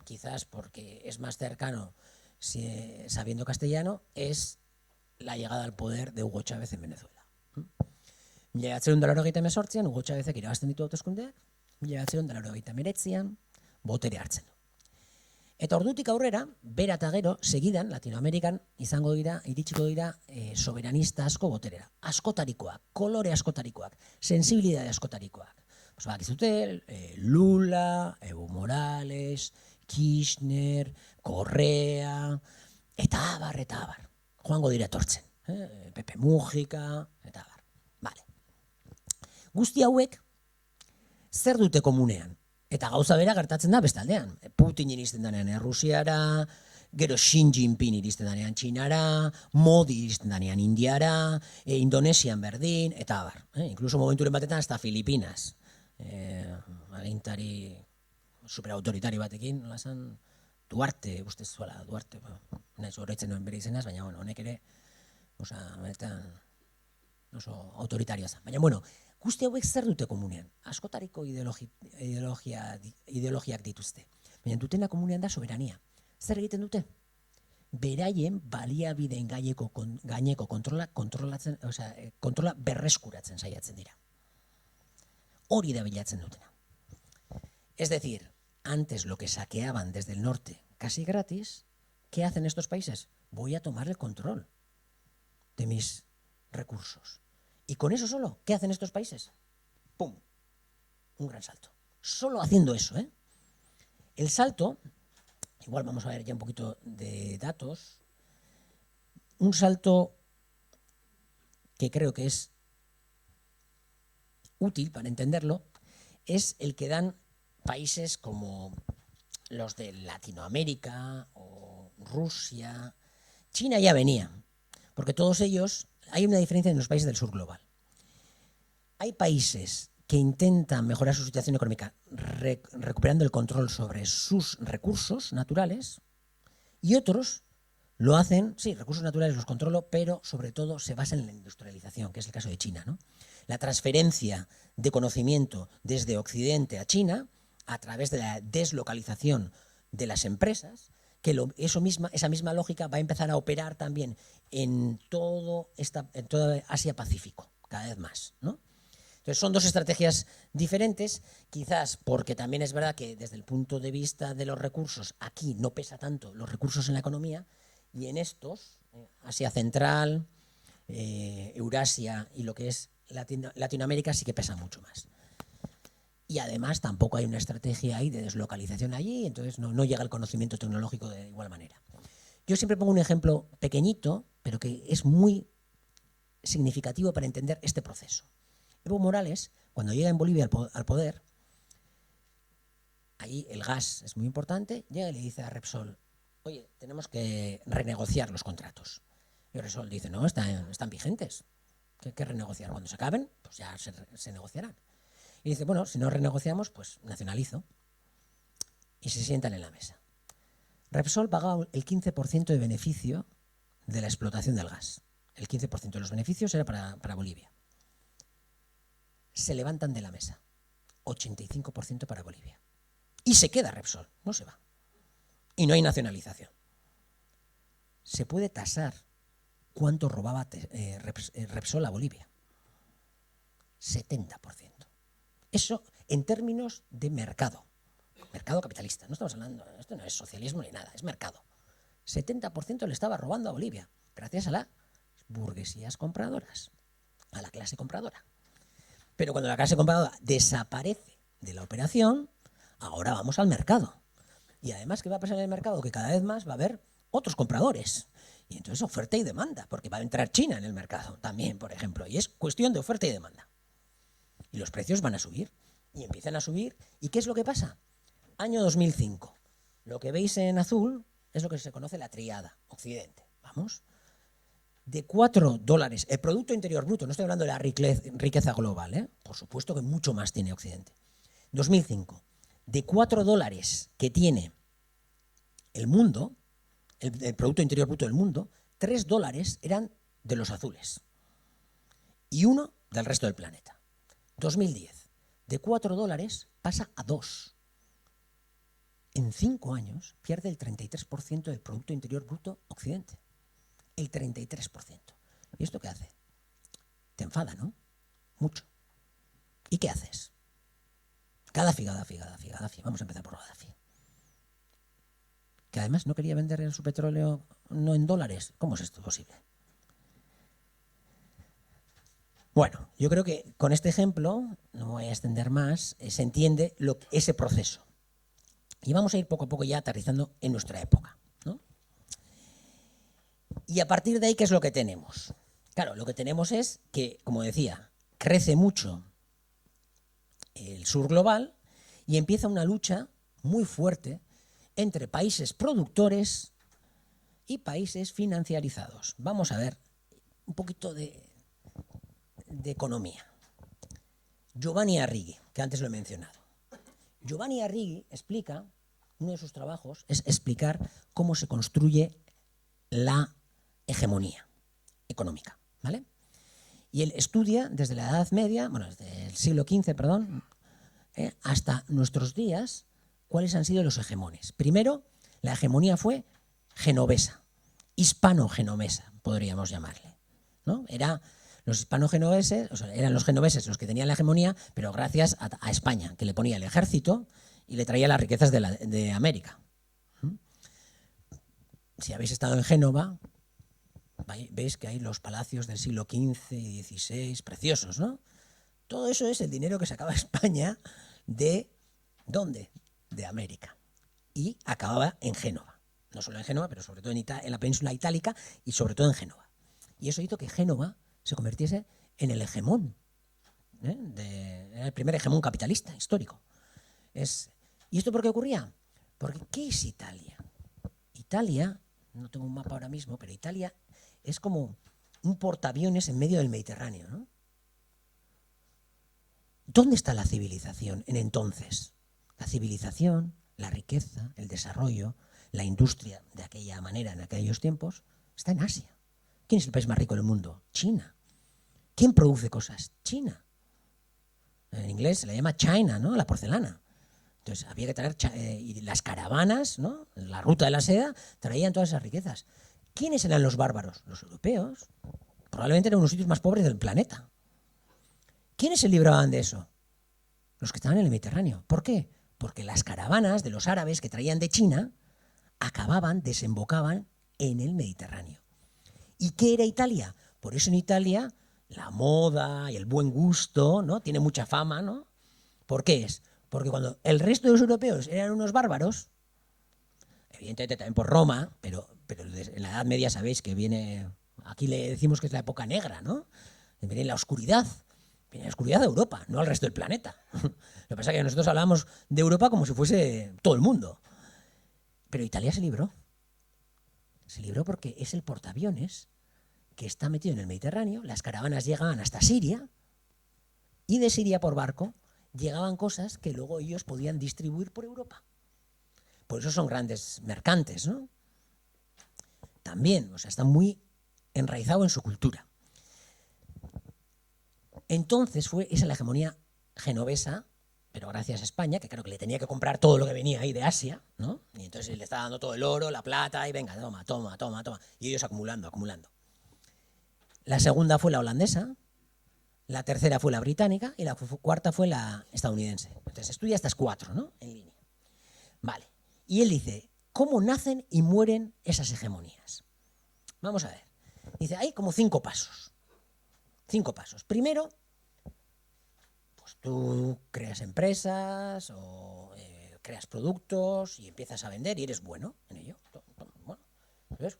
quizás porque es más cercano sabiendo castellano, es la llegada al poder de Hugo Chávez en Venezuela. 1988an Hugo Chávezek irabazten ditu hauteskundeak, 1989an botere hartzen du. Eta ordutik aurrera, bera eta gero, segidan, Latinoamerikan iritsiko dira soberanista asko boterera. Askotarikoak, kolore askotarikoak, sensibilidade askotarikoak. Bakizute, Lula, Evo Morales, Kirchner, Correa, eta abar. Joango dira etortzen. Pepe Mujica, eta abar. Vale. Guzti hauek, zer dute komunean? Eta gauza bera gertatzen da bestaldean. Putin iristen danean Rusiara, gero Xi Jinping iristen danean Txinara, Modi iristen danean Indiara, Indonesian berdin, eta abar. Inkluso momenturen batetan hasta Filipinas. Agintari superautoritari batekin, nola esan, Duarte, ustez zuela, Duarte, nahiz horretzen noen bere izenaz, baina honek ere, oso autoritarioa zen. Baina, guzti hauek zer dute komunean? Askotariko ideologiak dituzte. Baina dutena komunean da soberania. Zer egiten dute? Beraien baliabideen gaineko kontrola berreskuratzen saiatzen dira. Hori da bilatzen dutena. Es decir, antes lo que saqueaban desde el norte casi gratis, ¿qué hacen estos países? Voy a tomar el control de mis recursos. Y con eso solo, ¿qué hacen estos países? ¡Pum! Un gran salto. Solo haciendo eso, El salto, igual vamos a ver ya un poquito de datos, un salto que creo que es útil para entenderlo, es el que dan países como los de Latinoamérica o Rusia. China ya venía, porque todos ellos, hay una diferencia en los países del sur global. Hay países que intentan mejorar su situación económica recuperando el control sobre sus recursos naturales y otros lo hacen, sí, recursos naturales los controlo, pero sobre todo se basan en la industrialización, que es el caso de China, ¿no? La transferencia de conocimiento desde Occidente a China a través de la deslocalización de las empresas, que esa misma lógica va a empezar a operar también en toda Asia-Pacífico, cada vez más, ¿no? Entonces son dos estrategias diferentes, quizás porque también es verdad que desde el punto de vista de los recursos, aquí no pesa tanto los recursos en la economía, y en estos, Asia Central, Eurasia y lo que es Latinoamérica sí que pesa mucho más. Y además tampoco hay una estrategia ahí de deslocalización allí, entonces no llega el conocimiento tecnológico de igual manera. Yo siempre pongo un ejemplo pequeñito, pero que es muy significativo para entender este proceso. Evo Morales, cuando llega en Bolivia al poder, ahí el gas es muy importante, llega y le dice a Repsol, oye, tenemos que renegociar los contratos. Y Repsol dice, no, están vigentes. ¿Qué renegociar? Cuando se acaben, pues ya se negociarán. Y dice, bueno, si no renegociamos, pues nacionalizo. Y se sientan en la mesa. Repsol pagaba el 15% de beneficio de la explotación del gas. El 15% de los beneficios era para Bolivia. Se levantan de la mesa. 85% para Bolivia. Y se queda Repsol, no se va. Y no hay nacionalización. Se puede tasar cuánto robaba Repsol a Bolivia. 70%. Eso en términos de mercado. Mercado capitalista. No estamos hablando, esto no es socialismo ni nada, es mercado. 70% le estaba robando a Bolivia, gracias a las burguesías compradoras, a la clase compradora. Pero cuando la clase compradora desaparece de la operación, ahora vamos al mercado. Y además, ¿qué va a pasar en el mercado? Que cada vez más va a haber otros compradores. Y entonces oferta y demanda, porque va a entrar China en el mercado también, por ejemplo. Y es cuestión de oferta y demanda. Y los precios van a subir. Y empiezan a subir. ¿Y qué es lo que pasa? Año 2005. Lo que veis en azul es lo que se conoce la triada Occidente. Vamos. De $4, el Producto Interior Bruto, no estoy hablando de la riqueza global, por supuesto que mucho más tiene Occidente. 2005. De $4 que tiene el mundo, el Producto Interior Bruto del mundo, $3 eran de los azules y 1 del resto del planeta. 2010, de $4 pasa a 2. En 5 años pierde el 33% del Producto Interior Bruto Occidente. El 33%. ¿Y esto qué hace? Te enfada, ¿no? Mucho. ¿Y qué haces? Gaddafi. Vamos a empezar por Gaddafi. Que además no quería vender su petróleo no en dólares. ¿Cómo es esto posible? Bueno, yo creo que con este ejemplo, no me voy a extender más, se entiende ese proceso. Y vamos a ir poco a poco ya aterrizando en nuestra época, ¿no? Y a partir de ahí, ¿qué es lo que tenemos? Claro, lo que tenemos es que, como decía, crece mucho el sur global y empieza una lucha muy fuerte entre países productores y países financiarizados. Vamos a ver un poquito de economía. Giovanni Arrighi, que antes lo he mencionado. Giovanni Arrighi explica, uno de sus trabajos es explicar cómo se construye la hegemonía económica, ¿vale? Y él estudia desde la Edad Media, bueno, desde el siglo XV, perdón, hasta nuestros días, cuáles han sido los hegemones. Primero, la hegemonía fue genovesa, hispano-genovesa, podríamos llamarle, ¿no? Los hispano-genoveses, o sea, eran los genoveses los que tenían la hegemonía, pero gracias a España, que le ponía el ejército y le traía las riquezas de América. Si habéis estado en Génova, veis que hay los palacios del siglo XV y XVI, preciosos, ¿no? Todo eso es el dinero que sacaba España de ¿dónde? De América. Y acababa en Génova. No solo en Génova, pero sobre todo en la península itálica y sobre todo en Génova. Y eso hizo que Génova se convirtiese en el hegemón, era el primer hegemón capitalista histórico. ¿Y esto por qué ocurría? Porque ¿qué es Italia? Italia, no tengo un mapa ahora mismo, pero Italia es como un portaaviones en medio del Mediterráneo, ¿no? ¿Dónde está la civilización en entonces? La civilización, la riqueza, el desarrollo, la industria de aquella manera en aquellos tiempos está en Asia. ¿Quién es el país más rico del mundo? China. ¿Quién produce cosas? China. En inglés se le llama China, ¿no? La porcelana. Entonces había que traer, y las caravanas, ¿no? La ruta de la seda, traían todas esas riquezas. ¿Quiénes eran los bárbaros? Los europeos. Probablemente eran unos sitios más pobres del planeta. ¿Quiénes se libraban de eso? Los que estaban en el Mediterráneo. ¿Por qué? Porque las caravanas de los árabes que traían de China desembocaban en el Mediterráneo. ¿Y qué era Italia? Por eso en Italia la moda y el buen gusto, ¿no? Tiene mucha fama, ¿no? ¿Por qué es? Porque cuando el resto de los europeos eran unos bárbaros, evidentemente también por Roma, pero en la Edad Media sabéis que viene, aquí le decimos que es la época negra, ¿no? Viene la oscuridad de Europa, no al resto del planeta. Lo que pasa es que nosotros hablamos de Europa como si fuese todo el mundo. Pero Italia se libró. Se libró porque es el portaaviones que está metido en el Mediterráneo, las caravanas llegaban hasta Siria y de Siria por barco llegaban cosas que luego ellos podían distribuir por Europa. Por eso son grandes mercantes, ¿no? También, o sea, está muy enraizado en su cultura. Entonces esa la hegemonía genovesa, pero gracias a España, que claro que le tenía que comprar todo lo que venía ahí de Asia, ¿no? Y entonces le estaba dando todo el oro, la plata, y venga, toma. Y ellos acumulando. La segunda fue la holandesa, la tercera fue la británica y la cuarta fue la estadounidense. Entonces estudia estas 4, ¿no? En línea. Vale. Y él dice, ¿cómo nacen y mueren esas hegemonías? Vamos a ver. Dice, hay como 5 pasos. 5 pasos. Primero, pues tú creas empresas o creas productos y empiezas a vender y eres bueno en ello. Bueno, entonces,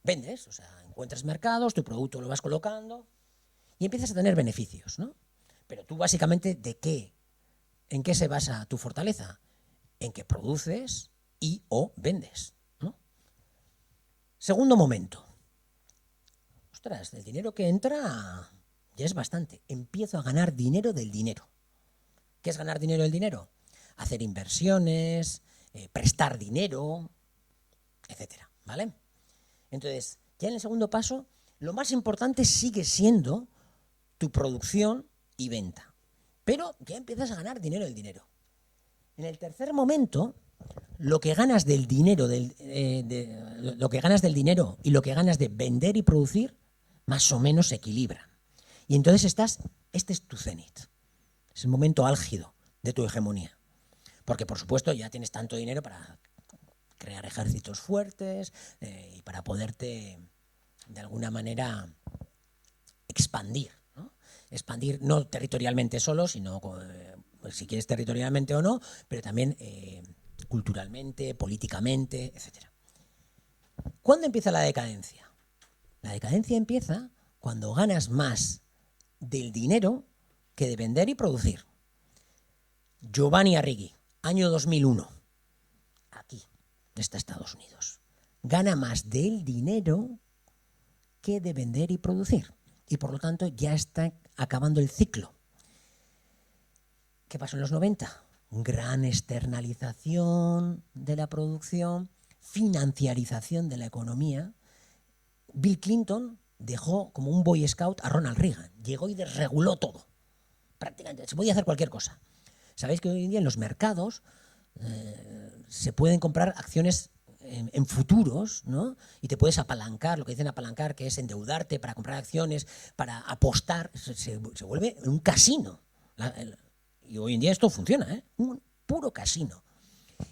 vendes, o sea, encuentras mercados, tu producto lo vas colocando y empiezas a tener beneficios, ¿no? Pero tú básicamente, ¿en qué se basa tu fortaleza? En que produces y o vendes, ¿no? Segundo momento. Ostras, el dinero que entra ya es bastante. Empiezo a ganar dinero del dinero. ¿Qué es ganar dinero del dinero? Hacer inversiones, prestar dinero, etcétera, ¿vale? Entonces, ya en el segundo paso, lo más importante sigue siendo tu producción y venta. Pero ya empiezas a ganar dinero del dinero. En el tercer momento, lo que ganas del dinero, lo que ganas del dinero y lo que ganas de vender y producir, más o menos se equilibran. Y entonces este es tu cenit. Es el momento álgido de tu hegemonía. Porque, por supuesto, ya tienes tanto dinero para crear ejércitos fuertes y para poderte, de alguna manera, expandir. Expandir no territorialmente solo, sino pues, si quieres territorialmente o no, pero también culturalmente, políticamente, etc. ¿Cuándo empieza la decadencia? La decadencia empieza cuando ganas más del dinero que de vender y producir. Giovanni Arrighi, año 2001, aquí está Estados Unidos. Gana más del dinero que de vender y producir. Y por lo tanto ya está acabando el ciclo. ¿Qué pasó en los 90? Gran externalización de la producción, financiarización de la economía. Bill Clinton dejó como un Boy Scout a Ronald Reagan. Llegó y desreguló todo. Prácticamente se podía hacer cualquier cosa. Sabéis que hoy en día en los mercados se pueden comprar acciones en futuros, ¿no? Y te puedes apalancar, lo que dicen apalancar, que es endeudarte para comprar acciones, para apostar. Se vuelve un casino. Y hoy en día esto funciona, ¿eh? Un puro casino.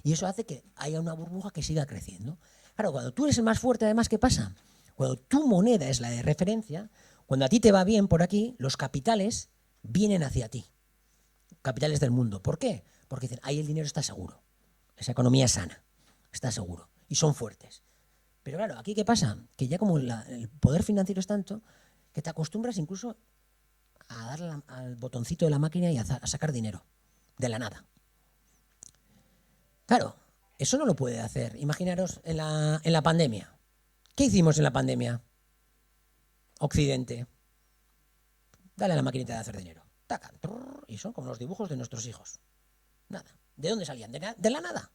Y eso hace que haya una burbuja que siga creciendo. Claro, cuando tú eres el más fuerte, además, ¿qué pasa? Cuando tu moneda es la de referencia, cuando a ti te va bien por aquí, los capitales vienen hacia ti. Capitales del mundo. ¿Por qué? Porque dicen, ahí el dinero está seguro. Esa economía es sana, está seguro. Y son fuertes. Pero claro, ¿aquí qué pasa? Que ya como el poder financiero es tanto, que te acostumbras incluso a darle al botoncito de la máquina y a sacar dinero. De la nada. Claro, eso no lo puede hacer. Imaginaros en la pandemia. ¿Qué hicimos en la pandemia? Occidente. Dale a la maquinita de hacer dinero. Taca, y son como los dibujos de nuestros hijos. Nada. ¿De dónde salían? De la nada.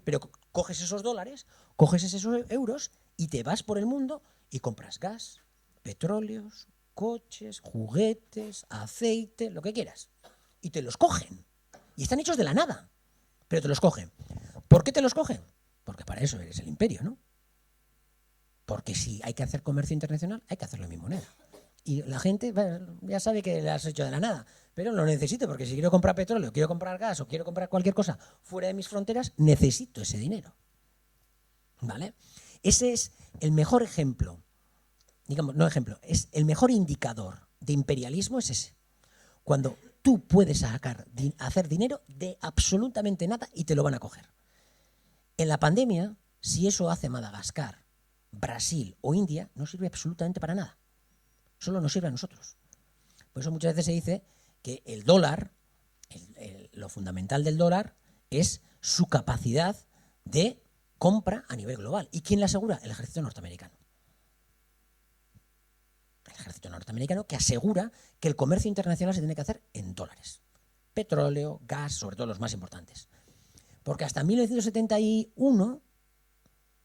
Pero coges esos dólares, coges esos euros y te vas por el mundo y compras gas, petróleos, coches, juguetes, aceite, lo que quieras. Y te los cogen. Y están hechos de la nada. Pero te los cogen. ¿Por qué te los cogen? Porque para eso eres el imperio, ¿no? Porque si hay que hacer comercio internacional, hay que hacerlo en mi moneda. Y la gente ya sabe que lo has hecho de la nada, pero lo necesito porque si quiero comprar petróleo, quiero comprar gas o quiero comprar cualquier cosa fuera de mis fronteras, necesito ese dinero. ¿Vale? Ese es el mejor ejemplo, digamos, no ejemplo, es el mejor indicador de imperialismo es ese. Cuando tú puedes hacer dinero de absolutamente nada y te lo van a coger. En la pandemia, si eso hace Madagascar, Brasil o India, no sirve absolutamente para nada. Solo nos sirve a nosotros. Por eso muchas veces se dice que el dólar, lo fundamental del dólar es su capacidad de compra a nivel global. ¿Y quién la asegura? El ejército norteamericano. El ejército norteamericano que asegura que el comercio internacional se tiene que hacer en dólares. Petróleo, gas, sobre todo los más importantes. Porque hasta 1971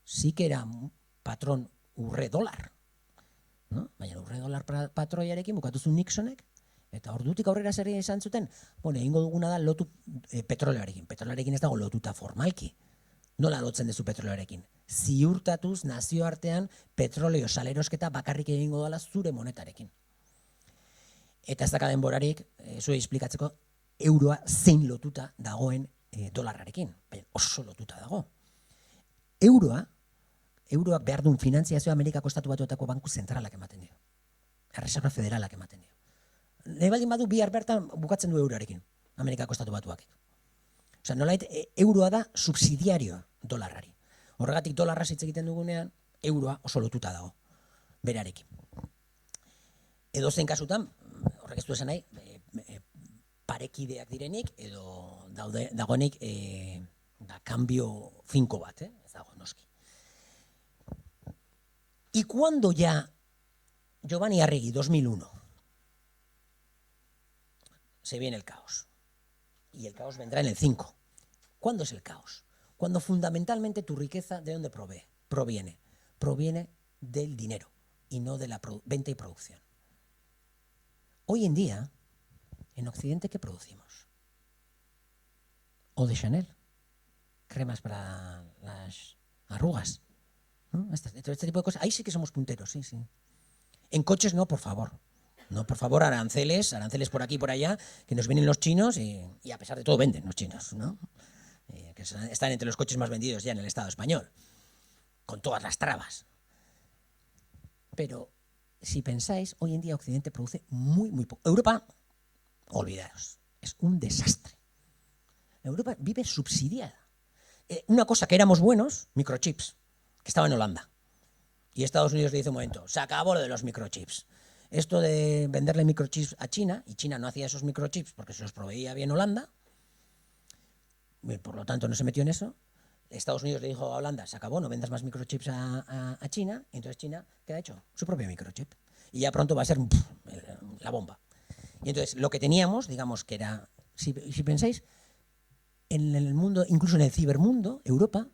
sí que era un patrón urre dólar. No? Baina urre dolar patroiarekin bukatu zuen Nixonek, eta ordutik aurrera zer izan zuten, bueno, egingo duguna da lotu petroleoarekin. Petroleoarekin ez dago lotuta formalki. Nola lotzen duzu petroleoarekin? Ziurtatuz nazioartean petroleo salerosketa bakarrik egingo dela zure monetarekin. Eta ez daka denborarik, zuei esplikatzeko, euroa zein lotuta dagoen dolarrarekin. Baina oso lotuta dago. Euroak behar duen finantziazioa Amerikako Estatu Batuetako Banku Zentralak ematen dio. Erreserba Federalak ematen dio. Nahi baldin badu bihar bertan bukatzen du euroarekin, Amerikako Estatu Batuak. Osea, nolait euroa da subsidiarioa dolarrari. Horregatik dolarra hitz egiten dugunean, euroa oso lotuta dago berarekin. Edozein kasutan, horrek ez du esan nahi, parekideak direnik edo dagoenik cambio finko bat, ez dago noski. ¿Y cuándo ya Giovanni Arrighi, 2001? Se viene el caos. Y el caos vendrá en el 5. ¿Cuándo es el caos? Cuando fundamentalmente tu riqueza, ¿de dónde proviene? Proviene del dinero. y no de la venta y producción. Hoy en día, en Occidente, ¿qué producimos? Eau de Chanel, cremas para las arrugas, ¿no? Este tipo de cosas. Ahí sí que somos punteros, sí, sí. En coches no, por favor. No, por favor, aranceles por aquí y por allá, que nos vienen los chinos y a pesar de todo venden los chinos, ¿no? Que están entre los coches más vendidos ya en el Estado español, con todas las trabas. Pero si pensáis, hoy en día Occidente produce muy, muy poco. Europa, olvidaros, es un desastre. Europa vive subsidiada. Una cosa que éramos buenos, microchips, que estaba en Holanda. Y Estados Unidos le dice un momento, se acabó lo de los microchips. Esto de venderle microchips a China, y China no hacía esos microchips porque se los proveía bien Holanda, por lo tanto no se metió en eso. Estados Unidos le dijo a Holanda, se acabó, no vendas más microchips a China, y entonces China, ¿qué ha hecho? Su propio microchip. Y ya pronto va a ser la bomba. Y entonces lo que teníamos, digamos que era, si pensáis, en el mundo, incluso en el cibermundo, Europa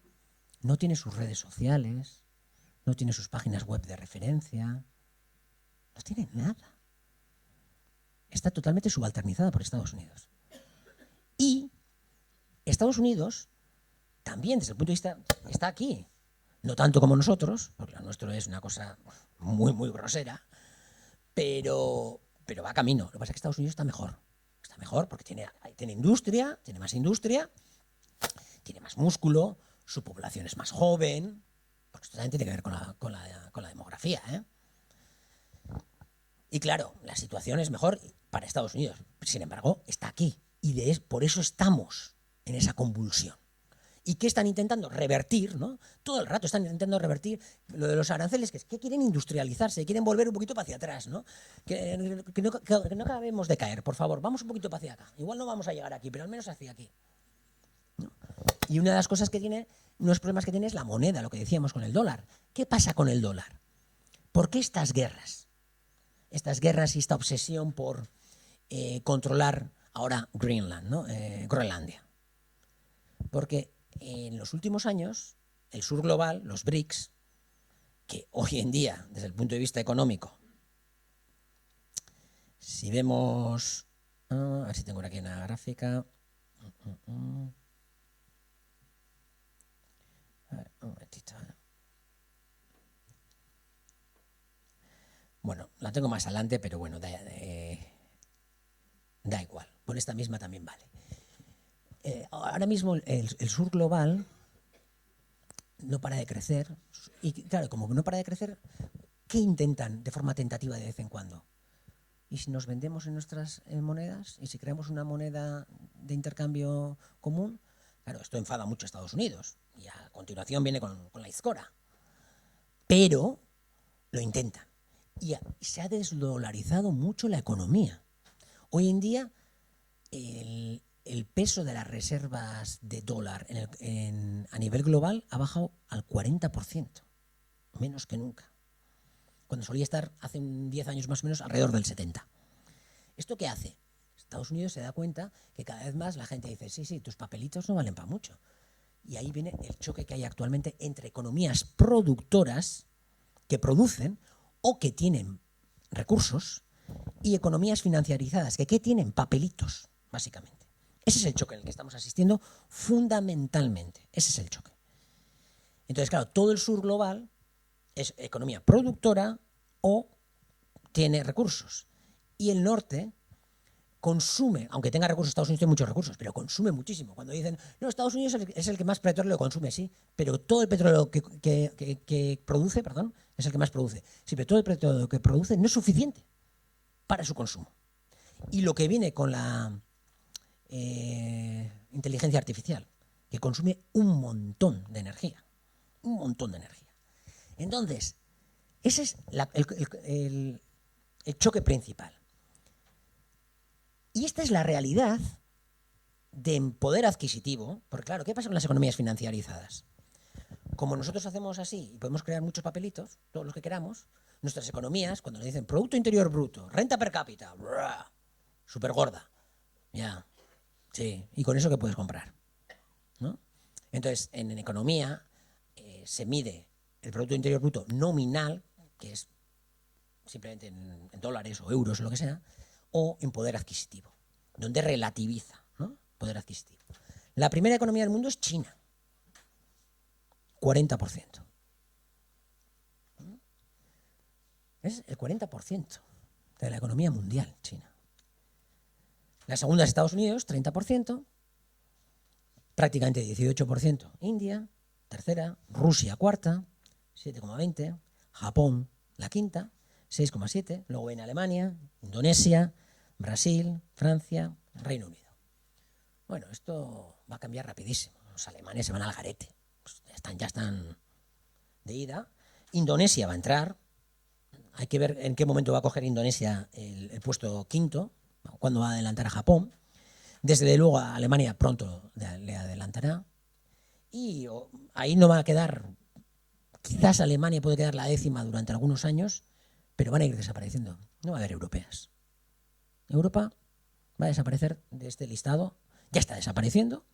no tiene sus redes sociales, no tiene sus páginas web de referencia, no tiene nada. Está totalmente subalternizada por Estados Unidos. Y Estados Unidos también, desde el punto de vista, está aquí. No tanto como nosotros, porque lo nuestro es una cosa muy, muy grosera, pero va camino. Lo que pasa es que Estados Unidos está mejor. Está mejor porque tiene industria, tiene más industria, tiene más músculo, su población es más joven, porque esto también tiene que ver con la demografía, ¿eh? Y claro, la situación es mejor para Estados Unidos. Sin embargo, está aquí. Y por eso estamos en esa convulsión. ¿Y qué están intentando? Revertir, ¿no? Todo el rato están intentando revertir lo de los aranceles, que quieren industrializarse, quieren volver un poquito hacia atrás, ¿no? Que no acabemos de caer, por favor, vamos un poquito hacia acá. Igual no vamos a llegar aquí, pero al menos hacia aquí, ¿no? Y una de las cosas que tiene, unos problemas que tiene es la moneda, lo que decíamos con el dólar. ¿Qué pasa con el dólar? ¿Por qué estas guerras? Estas guerras y esta obsesión por controlar ahora Greenland, ¿no? Groenlandia. Porque en los últimos años, el sur global, los BRICS, que hoy en día, desde el punto de vista económico, si vemos, a ver si tengo aquí una gráfica. A ver, un momentito. Bueno, la tengo más adelante, pero bueno, da igual. Por esta misma también vale. Ahora mismo el sur global no para de crecer. Y claro, como no para de crecer, ¿qué intentan de forma tentativa de vez en cuando? ¿Y si nos vendemos en nuestras monedas? ¿Y si creamos una moneda de intercambio común? Claro, esto enfada mucho a Estados Unidos. Y a continuación viene con la izcora. Pero lo intentan. Y se ha desdolarizado mucho la economía. Hoy en día, el peso de las reservas de dólar a nivel global ha bajado al 40%, menos que nunca, cuando solía estar hace 10 años más o menos alrededor del 70%. ¿Esto qué hace? Estados Unidos se da cuenta que cada vez más la gente dice, sí, tus papelitos no valen para mucho. Y ahí viene el choque que hay actualmente entre economías productoras que producen o que tienen recursos y economías financiarizadas que tienen papelitos, básicamente. Ese es el choque en el que estamos asistiendo fundamentalmente. Ese es el choque. Entonces, claro, todo el sur global es economía productora o tiene recursos. Y el norte consume, aunque tenga recursos, Estados Unidos tiene muchos recursos, pero consume muchísimo. Cuando dicen, no, Estados Unidos es el que más petróleo consume, sí, pero todo el petróleo que produce, es el que más produce. Sí, pero todo el petróleo que produce no es suficiente para su consumo. Y lo que viene con la inteligencia artificial, que consume un montón de energía. Un montón de energía. Entonces, ese es el choque principal. Y esta es la realidad de poder adquisitivo, porque claro, ¿qué pasa con las economías financiarizadas? Como nosotros hacemos así y podemos crear muchos papelitos, todos los que queramos, nuestras economías, cuando nos dicen Producto Interior Bruto, renta per cápita, súper gorda, ya, sí, y con eso ¿qué puedes comprar? ¿No? Entonces, en economía se mide el Producto Interior Bruto nominal, que es simplemente en dólares o euros o lo que sea, o en poder adquisitivo, donde relativiza, ¿no? Poder adquisitivo. La primera economía del mundo es China, 40%. Es el 40% de la economía mundial, China. La segunda es Estados Unidos, 30%, prácticamente 18% India, tercera, Rusia cuarta, 7,20%, Japón la quinta, 6,7%, luego viene Alemania, Indonesia, Brasil, Francia, Reino Unido. Bueno, esto va a cambiar rapidísimo. Los alemanes se van al garete, pues ya están de ida. Indonesia va a entrar. Hay que ver en qué momento va a coger Indonesia el puesto quinto, cuándo va a adelantar a Japón. Desde luego a Alemania pronto le adelantará. Y ahí no va a quedar, quizás Alemania puede quedar la décima durante algunos años, pero van a ir desapareciendo. No va a haber europeas. Europa va a desaparecer de este listado, ya está desapareciendo.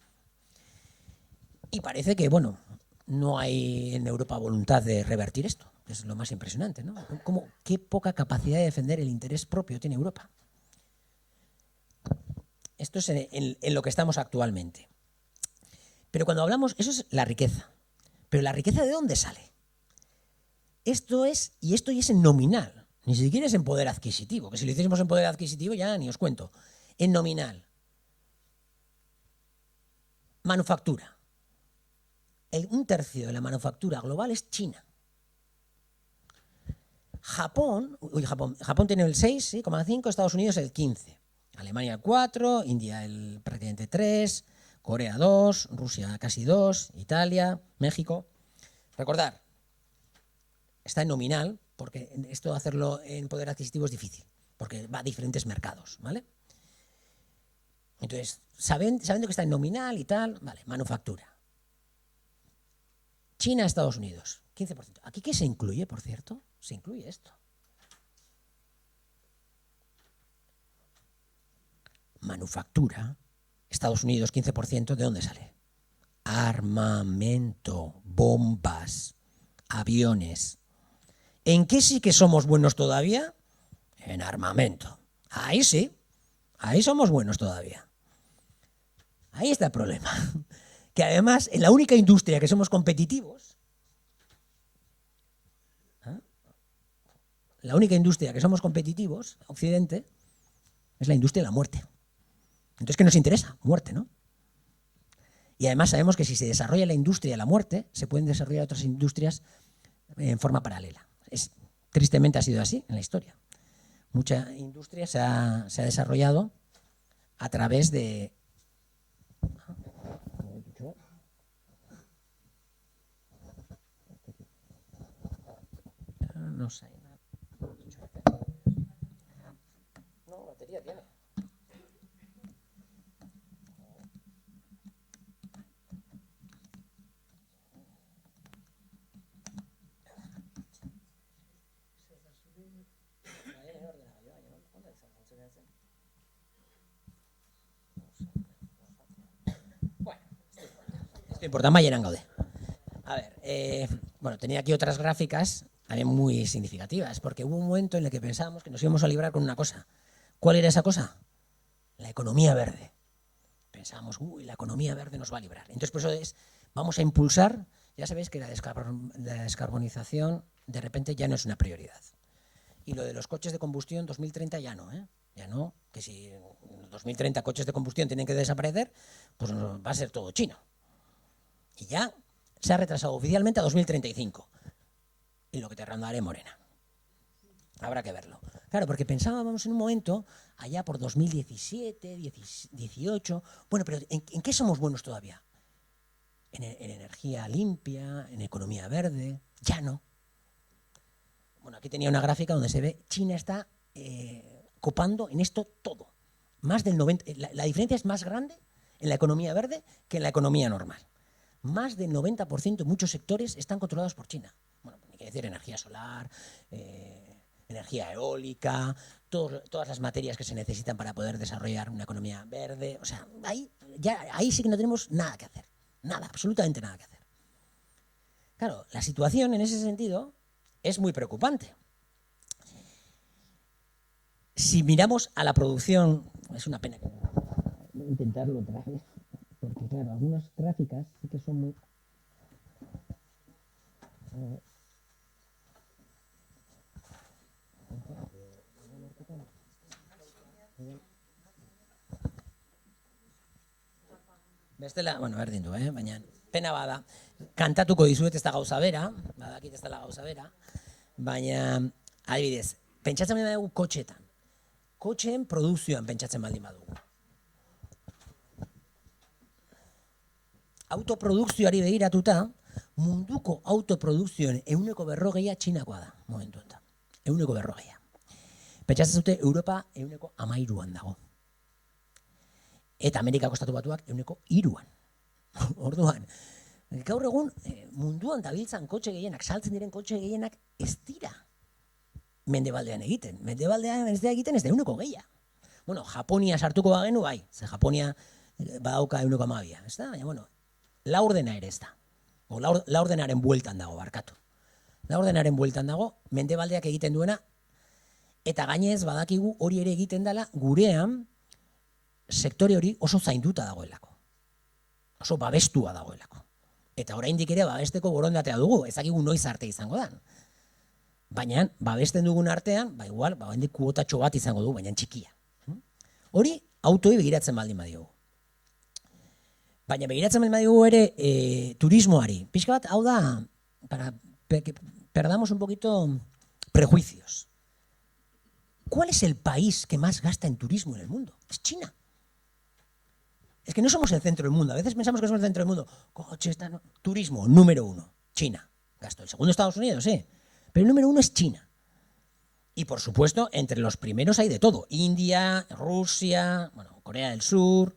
Y parece que, bueno, no hay en Europa voluntad de revertir esto. Es lo más impresionante, ¿no? Qué poca capacidad de defender el interés propio tiene Europa. Esto es en lo que estamos actualmente. Pero cuando hablamos, eso es la riqueza. Pero ¿la riqueza de dónde sale? Esto es en nominal. Ni siquiera es en poder adquisitivo. Que si lo hiciésemos en poder adquisitivo ya ni os cuento. En nominal. Manufactura. Un tercio de la manufactura global es China. Japón tiene el 6,5, Estados Unidos el 15, Alemania el 4, India el prácticamente 3, Corea 2, Rusia casi 2, Italia, México. Recordar, está en nominal, porque esto de hacerlo en poder adquisitivo es difícil, porque va a diferentes mercados, ¿vale? Entonces, sabiendo que está en nominal y tal, vale, manufactura. China, Estados Unidos, 15%. ¿Aquí qué se incluye, por cierto? Se incluye esto. Manufactura, Estados Unidos, 15%, ¿de dónde sale? Armamento, bombas, aviones. ¿En qué sí que somos buenos todavía? En armamento. Ahí sí, ahí somos buenos todavía. Ahí está el problema. Que además, en la única industria que somos competitivos, Occidente, es la industria de la muerte. Entonces, ¿qué nos interesa? Muerte, ¿no? Y además sabemos que si se desarrolla la industria de la muerte, se pueden desarrollar otras industrias en forma paralela. Tristemente ha sido así en la historia. Mucha industria se ha desarrollado a través de... No sé. No, batería tiene. Bueno, esto importa, Mayer Gaudé. A ver, bueno, tenía aquí otras gráficas también muy significativas, porque hubo un momento en el que pensábamos que nos íbamos a librar con una cosa. ¿Cuál era esa cosa? La economía verde. Pensábamos, la economía verde nos va a librar. Entonces, por eso vamos a impulsar, ya sabéis que la descarbonización de repente ya no es una prioridad. Y lo de los coches de combustión 2030 ya no, ¿eh? Ya no, que si en 2030 coches de combustión tienen que desaparecer, pues va a ser todo chino. Y ya se ha retrasado oficialmente a 2035. Y lo que te rondaré Morena. Habrá que verlo. Claro, porque pensábamos en un momento, allá por 2017, 18, bueno, pero ¿en qué somos buenos todavía? En energía limpia, en economía verde, ya no. Bueno, aquí tenía una gráfica donde se ve, China está copando en esto todo. Más del 90%, la diferencia es más grande en la economía verde que en la economía normal. Más del 90% en muchos sectores están controlados por China. Bueno, hay que decir energía solar, energía eólica, todas las materias que se necesitan para poder desarrollar una economía verde. O sea, ahí sí que no tenemos nada que hacer. Nada, absolutamente nada que hacer. Claro, la situación en ese sentido es muy preocupante. Si miramos a la producción, es una pena que voy a intentarlo otra vez, porque claro, algunas gráficas sí que son muy... Bestela, bueno, berdin du, baina pena bada. Kantatuko dizuet ez da gauza bera, badakit ez dela gauza bera, baina, adibidez, pentsatzen baldin badugu kotxetan. Kotxeen produkzioan pentsatzen baldin badugu. Autoprodukzioari begiratuta, munduko autoprodukzioen 40% Txinakoa da, momentu enta. 40%. Pentsatzen zute Europa 13an dago. Eta Amerikako Estatu Batuak 3an. Orduan, gaur egun munduan dabiltzan kotxe gehienak, saltzen diren kotxe gehienak ez dira mendebaldean egiten. Mendebaldean ez da egiten ez da 1%. Bueno, Japonia sartuko bagenu bai, ze Japonia badauka 1,2, ez da? Baina, bueno, laurdena ere ez da. O laurdenaren bueltan dago, barkatu. Laurdenaren bueltan dago, mendebaldeak egiten duena, eta gainez badakigu hori ere egiten dela gurean sektore hori oso zainduta dagoelako. Oso babestua dagoelako. Eta oraindik ere babesteko borondatea dugu, ezakigu noiz arte izango da. Baina, babesten dugun artean, igual, oraindik kuotatxo bat izango dugu, baina txikia. Hori, autoi begiratzen baldin badiogu. Baina begiratzen baldin badiogu ere turismoari. Pixka bat, hau da, para que perdamos un poquito prejuicios. ¿Cuál es el país que más gasta en turismo en el mundo? Es China. Es que no somos el centro del mundo. A veces pensamos que somos el centro del mundo. Coches, no. Turismo, número 1, China. Gasto. El segundo, Estados Unidos, sí. Pero el número 1 es China. Y por supuesto, entre los primeros hay de todo. India, Rusia, bueno, Corea del Sur.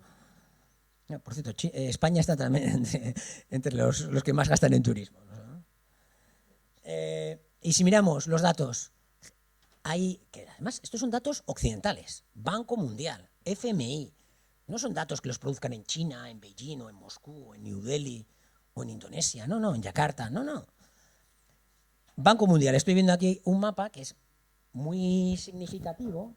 Por cierto, España está también entre los que más gastan en turismo. Y si miramos los datos, hay que además estos son datos occidentales. Banco Mundial, FMI. No son datos que los produzcan en China, en Beijing, o en Moscú, o en New Delhi, o en Indonesia. No, no, en Yakarta. No, no. Banco Mundial. Estoy viendo aquí un mapa que es muy significativo.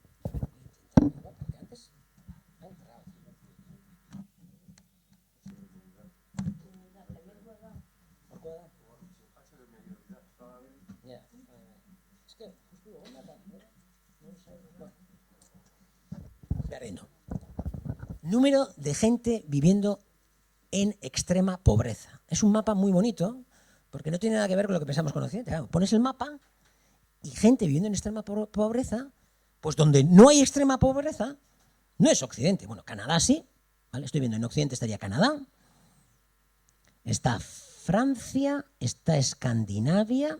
Número de gente viviendo en extrema pobreza. Es un mapa muy bonito, porque no tiene nada que ver con lo que pensamos con Occidente. Claro, pones el mapa y gente viviendo en extrema pobreza, pues donde no hay extrema pobreza, no es Occidente. Bueno, Canadá sí, ¿vale? Estoy viendo en Occidente estaría Canadá, está Francia, está Escandinavia,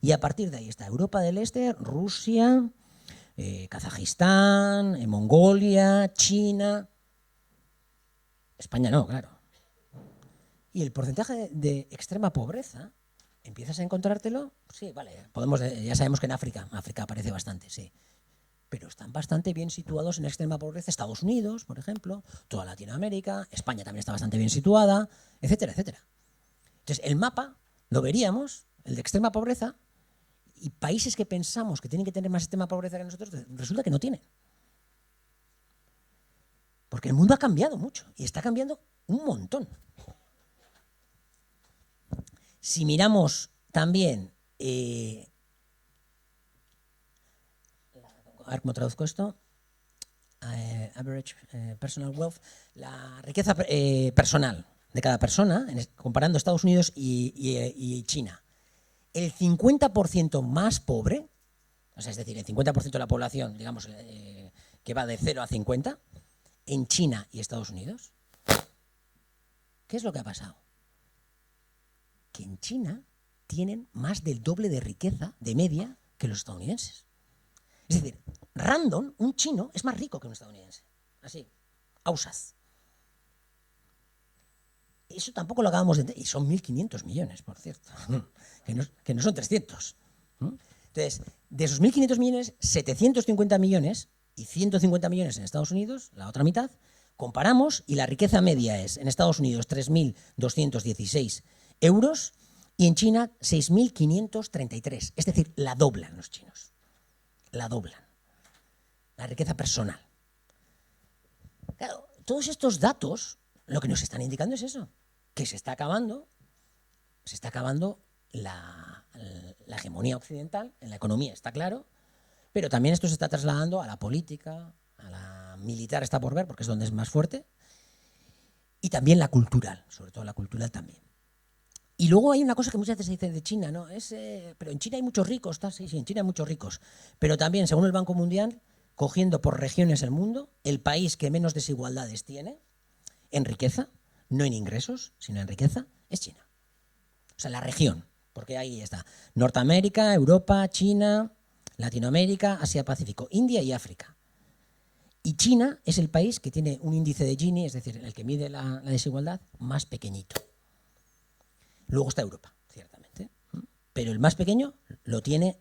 y a partir de ahí está Europa del Este, Rusia, Kazajistán, Mongolia, China. España no, claro. Y el porcentaje de extrema pobreza, empiezas a encontrártelo, sí, vale, ya sabemos que en África aparece bastante, sí. Pero están bastante bien situados en extrema pobreza Estados Unidos, por ejemplo, toda Latinoamérica, España también está bastante bien situada, etcétera, etcétera. Entonces, el mapa lo veríamos, el de extrema pobreza, y países que pensamos que tienen que tener más extrema pobreza que nosotros, resulta que no tienen. Porque el mundo ha cambiado mucho y está cambiando un montón. Si miramos también, a ver cómo traduzco esto, average personal wealth, la riqueza personal de cada persona, comparando Estados Unidos y China. El 50% más pobre, o sea, es decir, el 50% de la población, digamos, que va de 0 a 50, en China y Estados Unidos, ¿qué es lo que ha pasado? Que en China tienen más del doble de riqueza de media que los estadounidenses. Es decir, random, un chino es más rico que un estadounidense. Así, ausaz. Eso tampoco lo acabamos de entender. Y son 1.500 millones, por cierto, que no son 300. Entonces, de esos 1.500 millones, 750 millones y 150 millones en Estados Unidos, la otra mitad, comparamos y la riqueza media es en Estados Unidos 3.216 euros y en China 6.533. Es decir, la doblan los chinos. La doblan. la riqueza personal. Claro, todos estos datos lo que nos están indicando es eso, que se está acabando la hegemonía occidental en la economía, está claro, pero también esto se está trasladando a la política, a la militar está por ver, porque es donde es más fuerte, y también la cultural, sobre todo la cultural también. Y luego hay una cosa que muchas veces se dice de China, ¿no? Pero en China hay muchos ricos, sí, en China hay muchos ricos, pero también, según el Banco Mundial, cogiendo por regiones el mundo, el país que menos desigualdades tiene en riqueza, no en ingresos, sino en riqueza, es China. O sea, la región, porque ahí está Norteamérica, Europa, China, Latinoamérica, Asia-Pacífico, India y África. Y China es el país que tiene un índice de Gini, es decir, el que mide la desigualdad, más pequeñito. Luego está Europa, ciertamente, pero el más pequeño lo tiene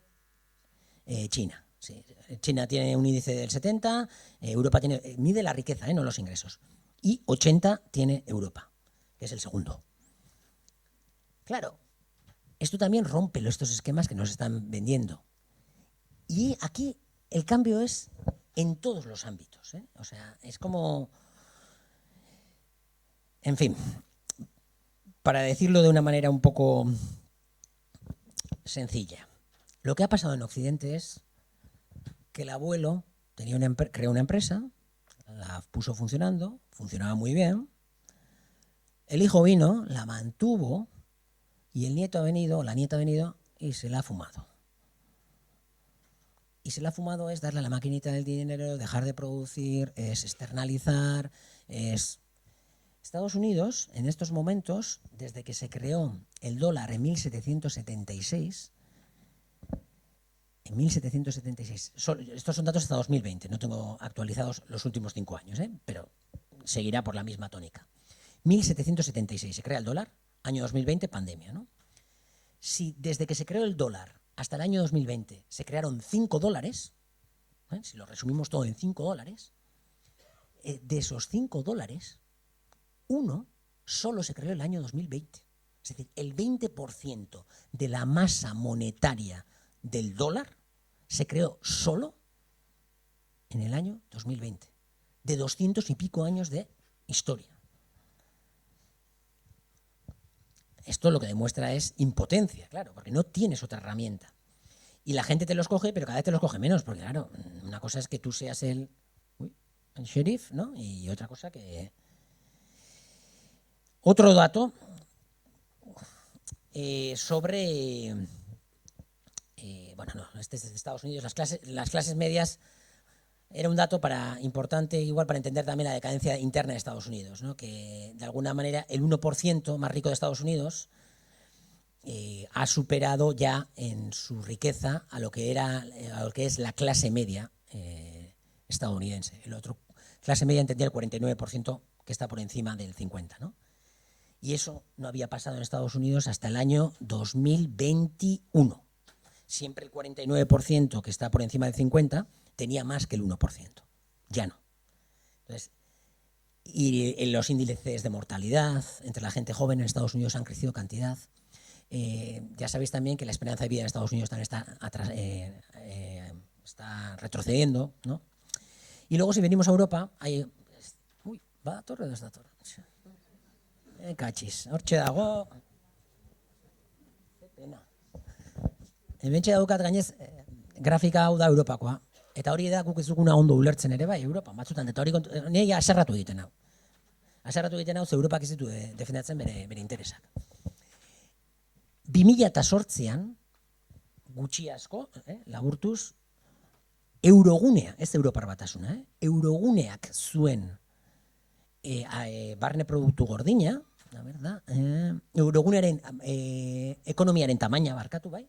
China. Sí. China tiene un índice del 70, Europa mide la riqueza, no los ingresos. Y 80 tiene Europa, que es el segundo. Claro, esto también rompe estos esquemas que nos están vendiendo. Y aquí el cambio es en todos los ámbitos. O sea, es como... En fin, para decirlo de una manera un poco sencilla, lo que ha pasado en Occidente es que el abuelo creó una empresa, la puso funcionando, funcionaba muy bien, el hijo vino, la mantuvo y el nieto ha venido, la nieta ha venido y se la ha fumado. Y se la ha fumado es darle a la maquinita del dinero, dejar de producir, es externalizar, es... Estados Unidos, en estos momentos, desde que se creó el dólar en 1776, estos son datos hasta 2020, no tengo actualizados los últimos 5 años, pero seguirá por la misma tónica. 1776 se crea el dólar, año 2020, pandemia, ¿no? Si desde que se creó el dólar hasta el año 2020 se crearon 5 dólares, si lo resumimos todo en 5 dólares, de esos 5 dólares, uno solo se creó el año 2020. Es decir, el 20% de la masa monetaria del dólar se creó solo en el año 2020, de 200 y pico años de historia. Esto lo que demuestra es impotencia, claro, porque no tienes otra herramienta. Y la gente te los coge, pero cada vez te los coge menos, porque claro, una cosa es que tú seas el sheriff, ¿no? Y otra cosa que... Otro dato sobre... bueno, no, este es de Estados Unidos, las clases medias era un dato importante igual para entender también la decadencia interna de Estados Unidos, ¿no? Que de alguna manera el 1% más rico de Estados Unidos ha superado ya en su riqueza a lo que es la clase media estadounidense. El otro, clase media entendía el 49% que está por encima del 50%, ¿no? Y eso no había pasado en Estados Unidos hasta el año 2021. Siempre el 49% que está por encima del 50% tenía más que el 1%. Ya no. Entonces, y los índices de mortalidad entre la gente joven en Estados Unidos han crecido cantidad. Ya sabéis también que la esperanza de vida en Estados Unidos también está retrocediendo, ¿no? Y luego si venimos a Europa, hay... Uy, va a torre o ez da torre? Cachis, hortxe dago... Pena. Hementxe daukat gainez, grafika hau da Europakoa. Eta hori da guk ez duguna ondo ulertzen ere bai, Europa, batzutan. Eta hori nire aserratu egiten hau. Aserratu egiten hau, ze Europak ez ditu defendatzen bere interesak. 2008an, gutxi asko, laburtuz, Eurogunea, ez Europar Batasuna, Euroguneak zuen barne produktu gordina, Eurogunearen ekonomiaren tamaina barkatu bai,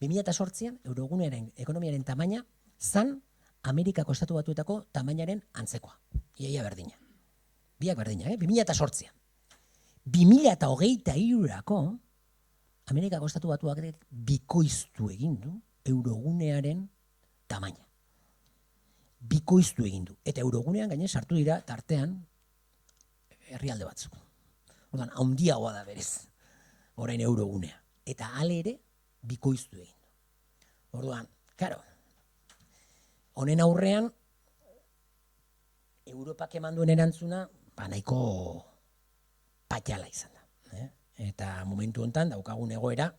2008an Eurogunearen ekonomiaren tamaina zan Amerikako Estatu Batuetako tamainaren antzekoa. Iaia berdina. Biak berdina, 2008an. 2023ako Amerikako Estatu Batuak bikoiztu egin du Eurogunearen tamaina. Bikoiztu egin du. Eta Eurogunean gaine sartu dira tartean herrialde batzuk. Orduan, handiagoa da berez, orain Eurogunea. Eta ale ere, bikoiztu egin du. Orduan, karo, honen aurrean, Europak eman duen erantzuna, nahiko patxala izan da. Eta momentu honetan daukagun egoera,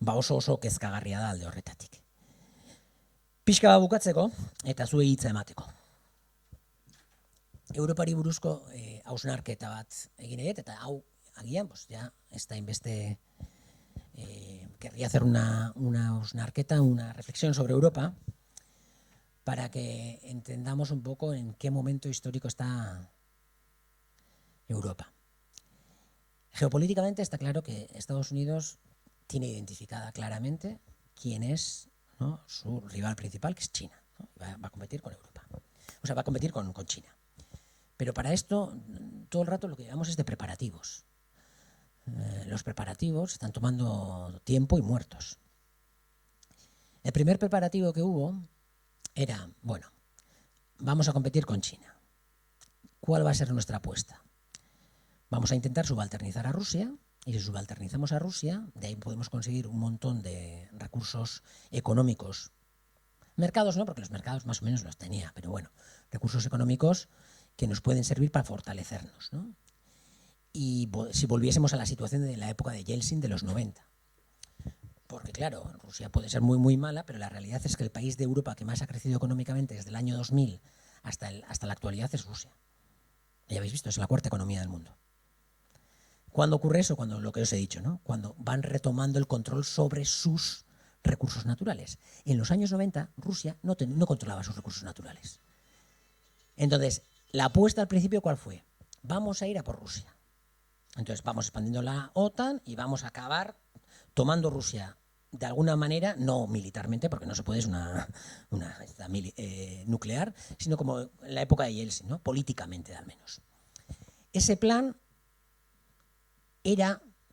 oso kezkagarria da alde horretatik. Pixka bat bukatzeko, eta zuei hitza emateko. Europari buruzko hausnarketa bat egin edet, eta hau agian, ya ez da inbeste, querría hacer una hausnarketa, una reflexión sobre Europa, para que entendamos un poco en qué momento histórico está Europa. Geopolíticamente está claro que Estados Unidos tiene identificada claramente quién es, ¿no?, su rival principal, que es China, ¿no? Va a competir con Europa. O sea, va a competir con China. Pero para esto, todo el rato lo que llevamos es de preparativos. Los preparativos están tomando tiempo y muertos. El primer preparativo que hubo era, bueno, vamos a competir con China. ¿Cuál va a ser nuestra apuesta? Vamos a intentar subalternizar a Rusia, y si subalternizamos a Rusia, de ahí podemos conseguir un montón de recursos económicos. Mercados no, porque los mercados más o menos los tenía, pero bueno, recursos económicos que nos pueden servir para fortalecernos, ¿no? Y si volviésemos a la situación de la época de Yeltsin de los 90. Porque claro, Rusia puede ser muy, muy mala, pero la realidad es que el país de Europa que más ha crecido económicamente desde el año 2000 hasta la actualidad es Rusia. Ya habéis visto, es la cuarta economía del mundo. ¿Cuándo ocurre eso? Cuando, lo que os he dicho, ¿no?, cuando van retomando el control sobre sus recursos naturales. En los años 90, Rusia no controlaba sus recursos naturales. Entonces, la apuesta al principio, ¿cuál fue? Vamos a ir a por Rusia. Entonces, vamos expandiendo la OTAN y vamos a acabar tomando Rusia de alguna manera, no militarmente, porque no se puede, es una nuclear, sino como en la época de Yeltsin, ¿no?, políticamente al menos. Ese plan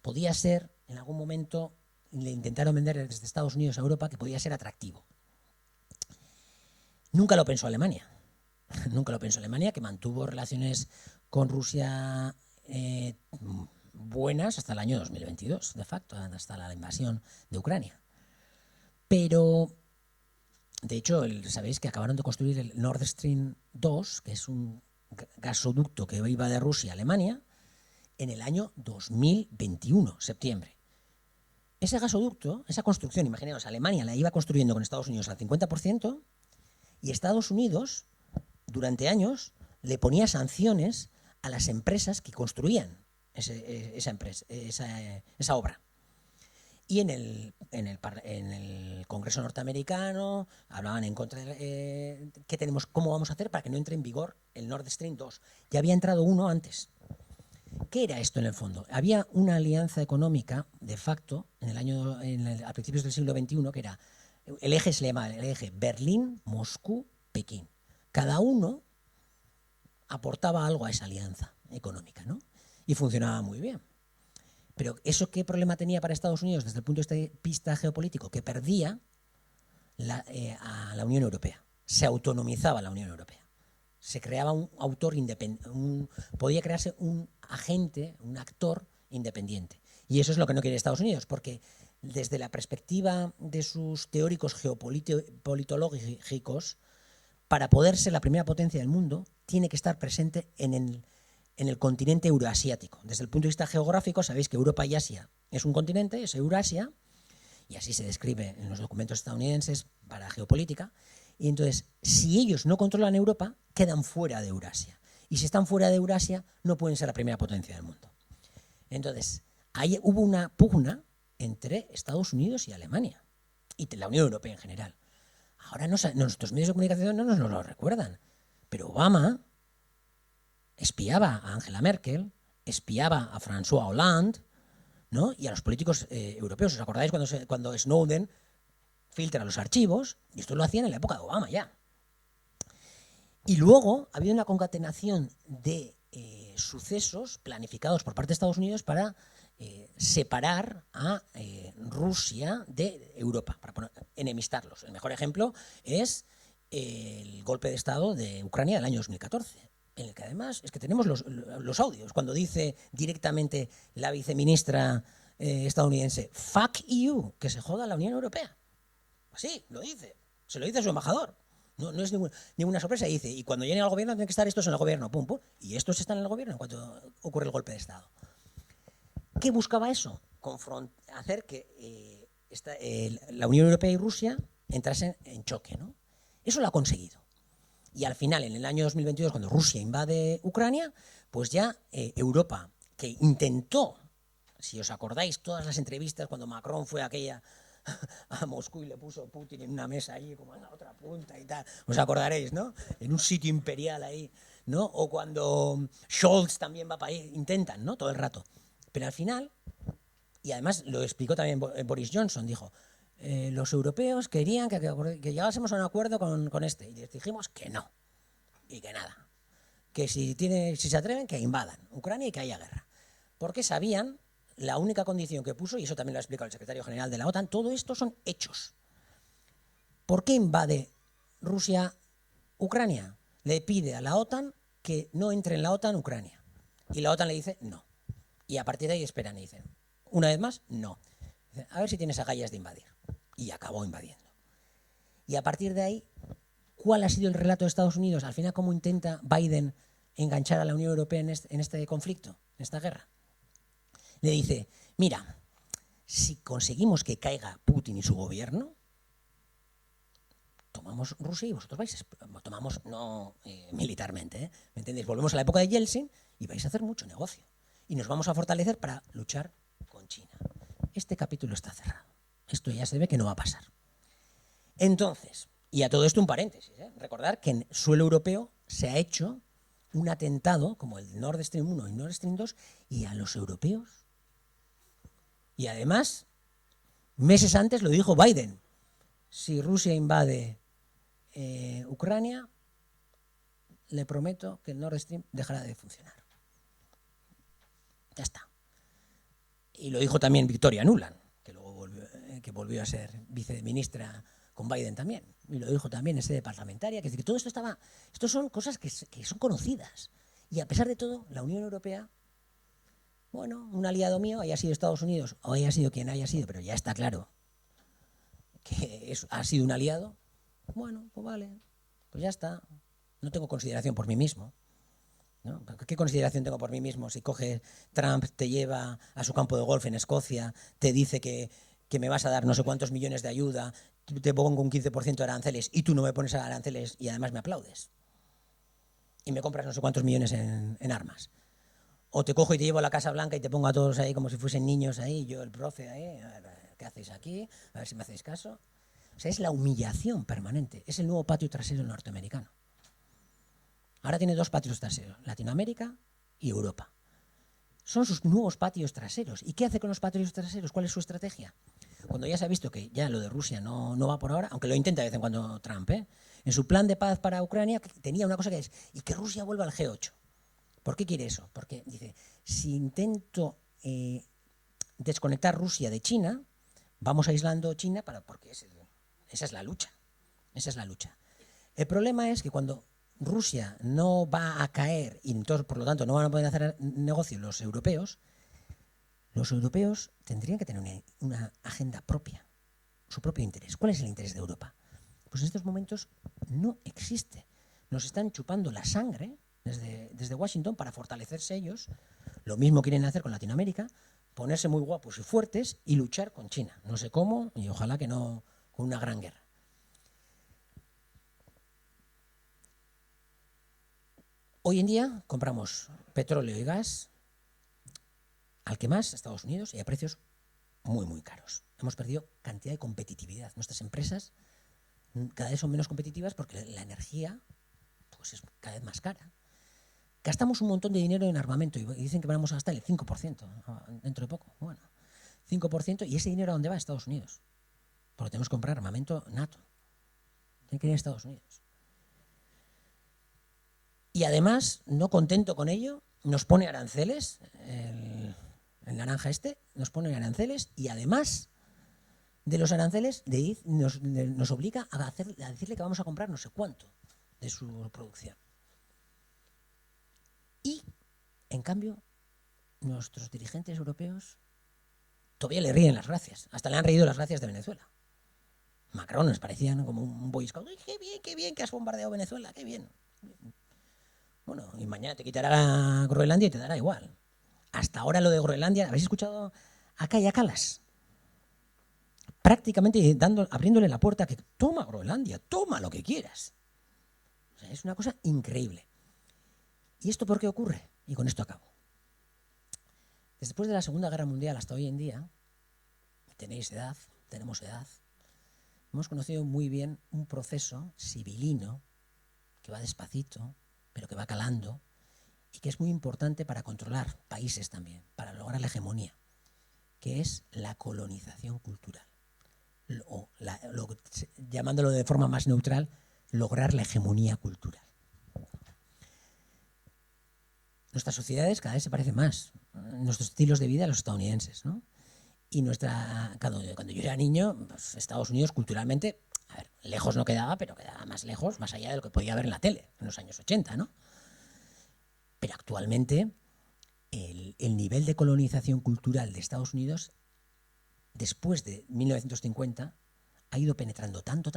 podía ser, en algún momento, le intentaron vender desde Estados Unidos a Europa, que podía ser atractivo. Nunca lo pensó Alemania. Nunca lo pensó Alemania, que mantuvo relaciones con Rusia buenas hasta el año 2022, de facto, hasta la invasión de Ucrania. Pero, de hecho, sabéis que acabaron de construir el Nord Stream 2, que es un gasoducto que iba de Rusia a Alemania, en el año 2021, septiembre. Ese gasoducto, esa construcción, imaginaos, Alemania la iba construyendo con Estados Unidos al 50%, y Estados Unidos, durante años, le ponía sanciones a las empresas que construían esa obra. Y en el Congreso norteamericano hablaban en contra de cómo vamos a hacer para que no entre en vigor el Nord Stream 2. Ya había entrado uno antes. ¿Qué era esto en el fondo? Había una alianza económica, de facto, a principios del siglo XXI, que era el eje, se le llamaba el eje Berlín, Moscú, Pekín. Cada uno aportaba algo a esa alianza económica, ¿no? Y funcionaba muy bien. Pero ¿eso qué problema tenía para Estados Unidos desde el punto de vista geopolítico? Que perdía a la Unión Europea. Se autonomizaba la Unión Europea. Se creaba un autor independiente, podía crearse un agente, un actor independiente. Y eso es lo que no quiere Estados Unidos, porque desde la perspectiva de sus teóricos geopolitológicos, para poder ser la primera potencia del mundo, tiene que estar presente en el continente euroasiático. Desde el punto de vista geográfico, sabéis que Europa y Asia es un continente, es Eurasia, y así se describe en los documentos estadounidenses para geopolítica. Y entonces, si ellos no controlan Europa, quedan fuera de Eurasia. Y si están fuera de Eurasia, no pueden ser la primera potencia del mundo. Entonces, ahí hubo una pugna entre Estados Unidos y Alemania, y la Unión Europea en general. Ahora nuestros medios de comunicación no nos lo recuerdan, pero Obama espiaba a Angela Merkel, espiaba a François Hollande, ¿no?, y a los políticos europeos. ¿Os acordáis cuando Snowden filtra los archivos? Y esto lo hacían en la época de Obama ya. Y luego había una concatenación de sucesos planificados por parte de Estados Unidos para separar a Rusia de Europa, para enemistarlos. El mejor ejemplo es el golpe de Estado de Ucrania del año 2014, en el que además es que tenemos los audios, cuando dice directamente la viceministra estadounidense, fuck you, que se joda la Unión Europea. Así, lo dice, se lo dice a su embajador. No es ninguna sorpresa. Y dice, y cuando lleguen al gobierno tienen que estar estos en el gobierno, pum, pum. Y estos están en el gobierno en cuanto ocurre el golpe de Estado. ¿Qué buscaba eso? Hacer que la Unión Europea y Rusia entrasen en choque, ¿no? Eso lo ha conseguido. Y al final, en el año 2022, cuando Rusia invade Ucrania, pues ya Europa, que intentó, si os acordáis, todas las entrevistas cuando Macron fue a Moscú y le puso Putin en una mesa allí como en la otra punta y tal, os acordaréis, ¿no? En un sitio imperial ahí, ¿no? O cuando Scholz también va para ahí, intentan, ¿no? Todo el rato. Pero al final, y además lo explicó también Boris Johnson, dijo, los europeos querían que llegásemos a un acuerdo con este, y les dijimos que no, y que nada, que si se atreven, que invadan Ucrania y que haya guerra. Porque sabían, la única condición que puso, y eso también lo ha explicado el secretario general de la OTAN, todo esto son hechos. ¿Por qué invade Rusia Ucrania? Le pide a la OTAN que no entre en la OTAN Ucrania. Y la OTAN le dice no. Y a partir de ahí esperan y dicen, una vez más, no. Dicen, a ver si tienes agallas de invadir. Y acabó invadiendo. Y a partir de ahí, ¿cuál ha sido el relato de Estados Unidos? Al final, ¿cómo intenta Biden enganchar a la Unión Europea en este conflicto, en esta guerra? Le dice, mira, si conseguimos que caiga Putin y su gobierno, tomamos Rusia y vosotros vais, tomamos no militarmente, ¿me entendéis? Volvemos a la época de Yeltsin y vais a hacer mucho negocio. Y nos vamos a fortalecer para luchar con China. Este capítulo está cerrado. Esto ya se ve que no va a pasar. Entonces, y a todo esto un paréntesis, recordar que en suelo europeo se ha hecho un atentado como el Nord Stream 1 y Nord Stream 2 y a los europeos. Y además, meses antes lo dijo Biden. Si Rusia invade Ucrania, le prometo que el Nord Stream dejará de funcionar. Ya está. Y lo dijo también Victoria Nuland, que luego volvió a ser viceministra con Biden también. Y lo dijo también en sede parlamentaria, que es decir, que todo esto estos son cosas que son conocidas. Y a pesar de todo, la Unión Europea, bueno, un aliado mío, haya sido Estados Unidos o haya sido quien haya sido, pero ya está claro que ha sido un aliado, bueno, pues vale, pues ya está. No tengo consideración por mí mismo. ¿No? ¿Qué consideración tengo por mí mismo si coge Trump, te lleva a su campo de golf en Escocia, te dice que me vas a dar no sé cuántos millones de ayuda, te pongo un 15% de aranceles y tú no me pones aranceles y además me aplaudes? Y me compras no sé cuántos millones en armas. O te cojo y te llevo a la Casa Blanca y te pongo a todos ahí como si fuesen niños ahí, yo el profe ahí, a ver, ¿qué hacéis aquí? A ver si me hacéis caso. O sea, es la humillación permanente, es el nuevo patio trasero norteamericano. Ahora tiene dos patios traseros, Latinoamérica y Europa. Son sus nuevos patios traseros. ¿Y qué hace con los patios traseros? ¿Cuál es su estrategia? Cuando ya se ha visto que ya lo de Rusia no va por ahora, aunque lo intenta de vez en cuando Trump, en su plan de paz para Ucrania tenía una cosa que es, y que Rusia vuelva al G8. ¿Por qué quiere eso? Porque dice, si intento desconectar Rusia de China, vamos aislando China porque esa es la lucha. Esa es la lucha. El problema es que cuando Rusia no va a caer y entonces, por lo tanto, no van a poder hacer negocio los europeos tendrían que tener una agenda propia, su propio interés. ¿Cuál es el interés de Europa? Pues en estos momentos no existe. Nos están chupando la sangre desde Washington para fortalecerse ellos. Lo mismo quieren hacer con Latinoamérica, ponerse muy guapos y fuertes y luchar con China. No sé cómo y ojalá que no con una gran guerra. Hoy en día compramos petróleo y gas al que más, Estados Unidos, y a precios muy, muy caros. Hemos perdido cantidad de competitividad. Nuestras empresas cada vez son menos competitivas porque la energía pues, es cada vez más cara. Gastamos un montón de dinero en armamento y dicen que vamos a gastar el 5% dentro de poco. Bueno, 5%, y ese dinero ¿a dónde va? A Estados Unidos. Porque tenemos que comprar armamento NATO. Tiene que ir a Estados Unidos. Y además, no contento con ello, nos pone aranceles, el naranja nos pone aranceles y además de los aranceles nos obliga a decirle que vamos a comprar no sé cuánto de su producción. Y, en cambio, nuestros dirigentes europeos todavía le ríen las gracias. Hasta le han reído las gracias de Venezuela. Macron nos parecía, ¿no?, como un boy scout. Qué bien que has bombardeado Venezuela, qué bien. Bueno, y mañana te quitará Groenlandia y te dará igual. Hasta ahora lo de Groenlandia, ¿habéis escuchado a Kaja Kallas? Prácticamente abriéndole la puerta que toma Groenlandia, toma lo que quieras. O sea, es una cosa increíble. ¿Y esto por qué ocurre? Y con esto acabo. Después de la Segunda Guerra Mundial hasta hoy en día, tenéis edad, tenemos edad, hemos conocido muy bien un proceso civilino que va despacito, pero que va calando, y que es muy importante para controlar países también, para lograr la hegemonía, que es la colonización cultural. Llamándolo de forma más neutral, lograr la hegemonía cultural. Nuestras sociedades cada vez se parecen más, nuestros estilos de vida a los estadounidenses, ¿no? Y cuando yo era niño, pues, Estados Unidos culturalmente, a ver, lejos no quedaba, pero quedaba más lejos, más allá de lo que podía ver en la tele en los años 80, ¿no? Pero actualmente el nivel de colonización cultural de Estados Unidos, después de 1950, ha ido penetrando tanto,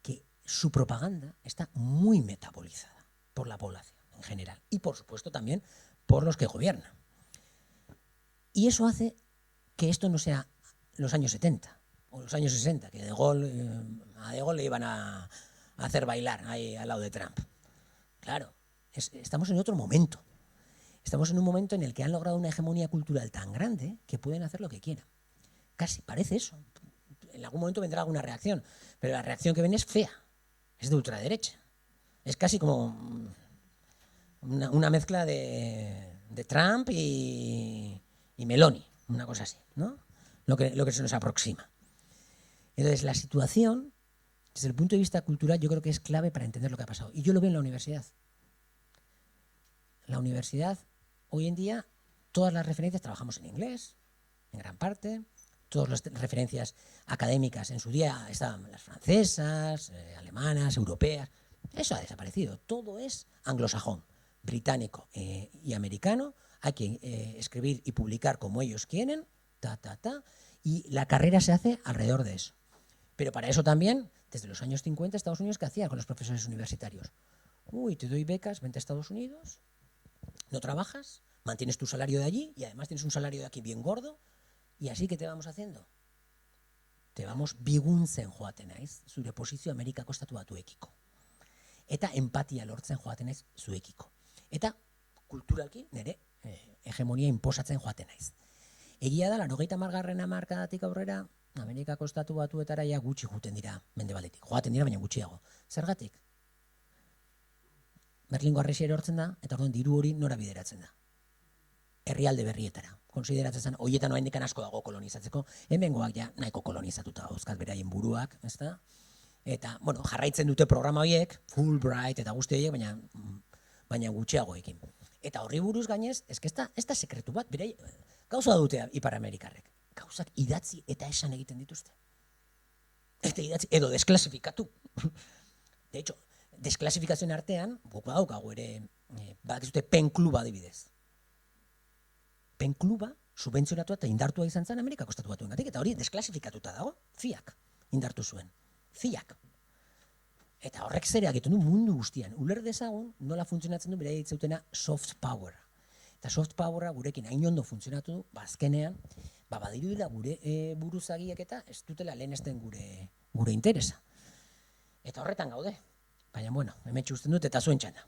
que su propaganda está muy metabolizada por la población en general y, por supuesto, también por los que gobiernan. Y eso hace que esto no sea los años 70 o los años 60, que a De Gaulle le iban a hacer bailar ahí al lado de Trump. Claro, estamos en otro momento. Estamos en un momento en el que han logrado una hegemonía cultural tan grande que pueden hacer lo que quieran. Casi parece eso. En algún momento vendrá alguna reacción, pero la reacción que viene es fea, es de ultraderecha. Es casi como una mezcla de Trump y Meloni, una cosa así, ¿no? Lo que se nos aproxima. Entonces, la situación, desde el punto de vista cultural, yo creo que es clave para entender lo que ha pasado. Y yo lo veo en la universidad. La universidad, hoy en día, todas las referencias trabajamos en inglés, en gran parte. Todas las referencias académicas en su día estaban las francesas, alemanas, europeas. Eso ha desaparecido. Todo es anglosajón, británico y americano. Hay que escribir y publicar como ellos quieren, y la carrera se hace alrededor de eso. Pero para eso también, desde los años 50, Estados Unidos, ¿qué hacía con los profesores universitarios? Uy, te doy becas, vente a Estados Unidos, no trabajas, mantienes tu salario de allí y además tienes un salario de aquí bien gordo. Y así que te vamos haciendo? Te vamos biguntzen joaten naiz, zure posizio Amerikako estatu batuekiko. Eta empatia lortzen joaten naiz zuekiko. Eta kulturalki nire hegemonia inposatzen joaten naiz. Egia da, 90. hamarkadatik aurrera, Amerikako estatu batuetara ja gutxi joaten dira mendebaletik. Joaten dira, baina gutxiago. Zergatik? Berlingo harresia erortzen da, eta orduan diru hori nora bideratzen da. Herrialde berrietara. Konsideratzen zen, horietan oraindik asko dago kolonizatzeko, hemengoak ja nahiko kolonizatuta dauzkat beraien buruak, ezta? Eta, bueno, jarraitzen dute programa horiek, Fulbright eta guzti horiek, baina gutxiagoekin. Eta horri buruz gainez, ez da sekretu bat, gauza dute Ipar Amerikarrek. Gauzak idatzi eta esan egiten dituzte. Eta idatzi, edo desklasifikatu. De hecho, desklasifikazioen artean, guk badaukagu ere, badakizute pen kluba adibidez. Pen kluba subentzionatua eta indartua izan zen Amerikako estatu batuengatik, eta hori desklasifikatuta dago, FIAk indartu zuen. FIAk. Eta horrek zer egiten du mundu guztian. Uler dezagun nola funtzionatzen du beraiek zeutena soft power. Eta soft powera gurekin hain ondo funtzionatu du, azkenean, badirudila gure buruzagiek eta ez dutela lehenesten gure interesa. Eta horretan gaude. Baina, bueno, hemetxe usten dut eta zuen txanda.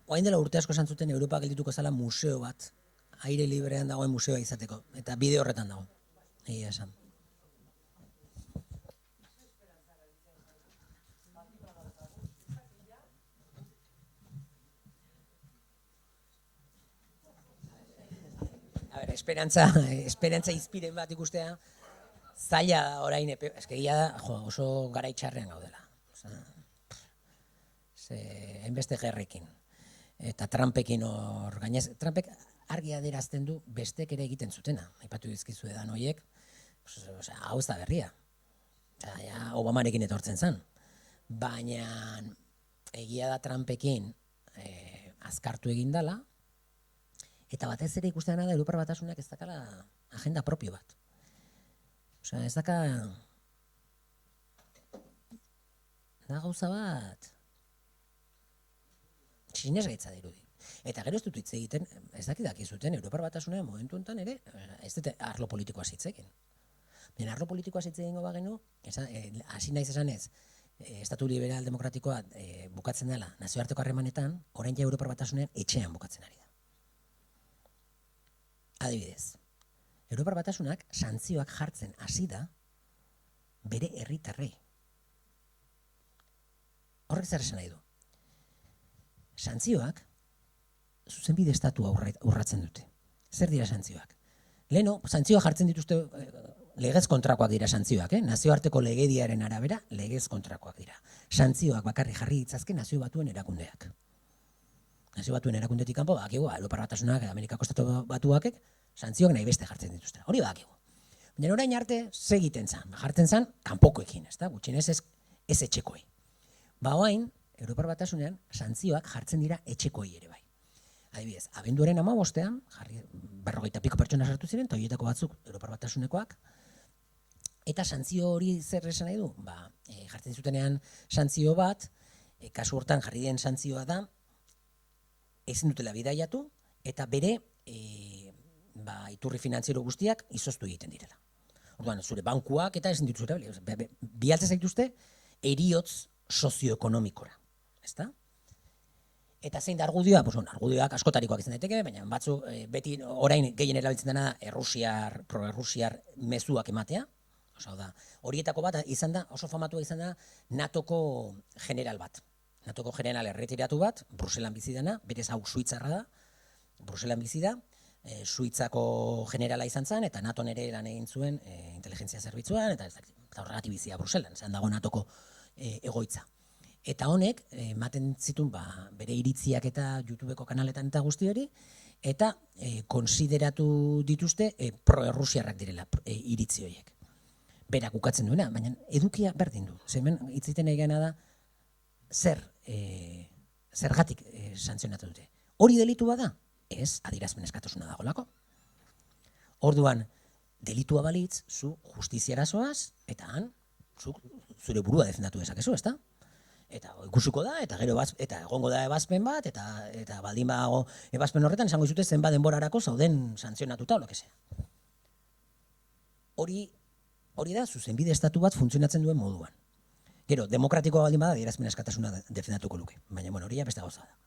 Oain dela urte asko esan zuten Europa geldituko zala museo bat, aire librean dagoen museoa izateko, eta bide horretan dago. Egia esan. A ver, esperantza izpiren bat ikustea, zaila da orain, eskegia da, oso garaitxarrean gaudela. Hainbeste gerrekin. Eta Trumpekin hor, gainez, Trumpek argi adierazten du bestek ere egiten zutena. Aipatu dizkizu edan horiek, hau ez da berria. Obamarekin etortzen zen. Baina egia da Trumpekin azkartu egin dela, eta batez ere ikusten da Europar Batasunak ez dakala agenda propio bat. Ez daka da gauza bat sinesgaitza dirudi. Eta gero ez dut hitz egiten, ez dakidak izuten Europar Batasunean momentu honetan ere, ez dute arlo politikoa hitzekin. Baina arlo politikoa hitz egingo bagenu, hasi naiz esanez, Estatu Liberal Demokratikoa bukatzen dela nazioarteko harremanetan, orain ja Europar Batasunean etxean bukatzen ari da. Adibidez, Europar Batasunak santzioak jartzen hasi da bere herritarrei. Horrek zer esan nahi du? Santzioak zuzenbide estatua urratzen dute. Zer dira santzioak? Leheno, santzioak jartzen dituzte legez kontrakoak dira santzioak, nazioarteko legediaren arabera legez kontrakoak dira. Santzioak bakarrik jarri ditzazke Nazio Batuen erakundeak. Nazio Batuen erakundetik kanpo, bakigu, Europar Batasunak, Amerikako Estatu Batuakek, santzioak nahi beste jartzen dituzte. Hori bakigu. Baina orain arte, segiten zan, jartzen zan, kanpokoekin, gutxinez ez etxekoi. Orain, Europar Batasunean, santzioak jartzen dira etxekoi ere bai. Adibidez, abenduaren 15ean, 40 piko pertsona sartu ziren, eta horietako batzuk Europar Batasunekoak, eta santzio hori zer esan nahi du? Jartzen zutenean santzio bat, kasu hortan jarri den santzioa da, ezin dutela bidaiatu, eta bere iturri finantziero guztiak izoztu egiten direla. Orduan, zure bankuak eta ezin dituzure, bialtzen zaituzte, eriotz sozioekonomikora. Ezta? Eta zein da argudioa? Argudioak askotarikoak izan daiteke, baina batzu beti orain gehien erabiltzen dena pro-errusiar mezuak ematea. Horietako bat izan da, oso famatua izan da, NATOko general bat. NATOko general erretiratu bat, Bruselan bizi dena, berez hau Suitzarra da, Bruselan bizi da, Suitzako generala izan zen, eta NATO nere lan egin zuen inteligentzia zerbitzuan, eta horregatik bizia Bruselan, zan dago NATOko egoitza. Eta honek, ematen zituen bere iritziak eta YouTubeko kanaletan eta guzti hori, eta konsideratu dituzte pro-errusiarrak direla iritzi horiek. Berak ukatzen duena, baina edukia berdin du. Hemen hitziten egena da, zergatik santzionatu dute. Hori delitua da? Ez, adierazpen askatasuna dagoelako. Orduan, delitua balitz, zu justiziara zoaz, eta han, zure burua defendatu dezakezu, ezta? Eta ikusiko da, eta gero eta egongo da ebazpen bat, eta baldin bago ebazpen horretan esango izute zenbat denborarako zauden santzionatuta o lo que sea. Hori da zuzenbide estatu bat funtzionatzen duen moduan. Gero, demokratikoa baldin bada adierazpen askatasuna defendatuko luke, baina hori beste gauza da.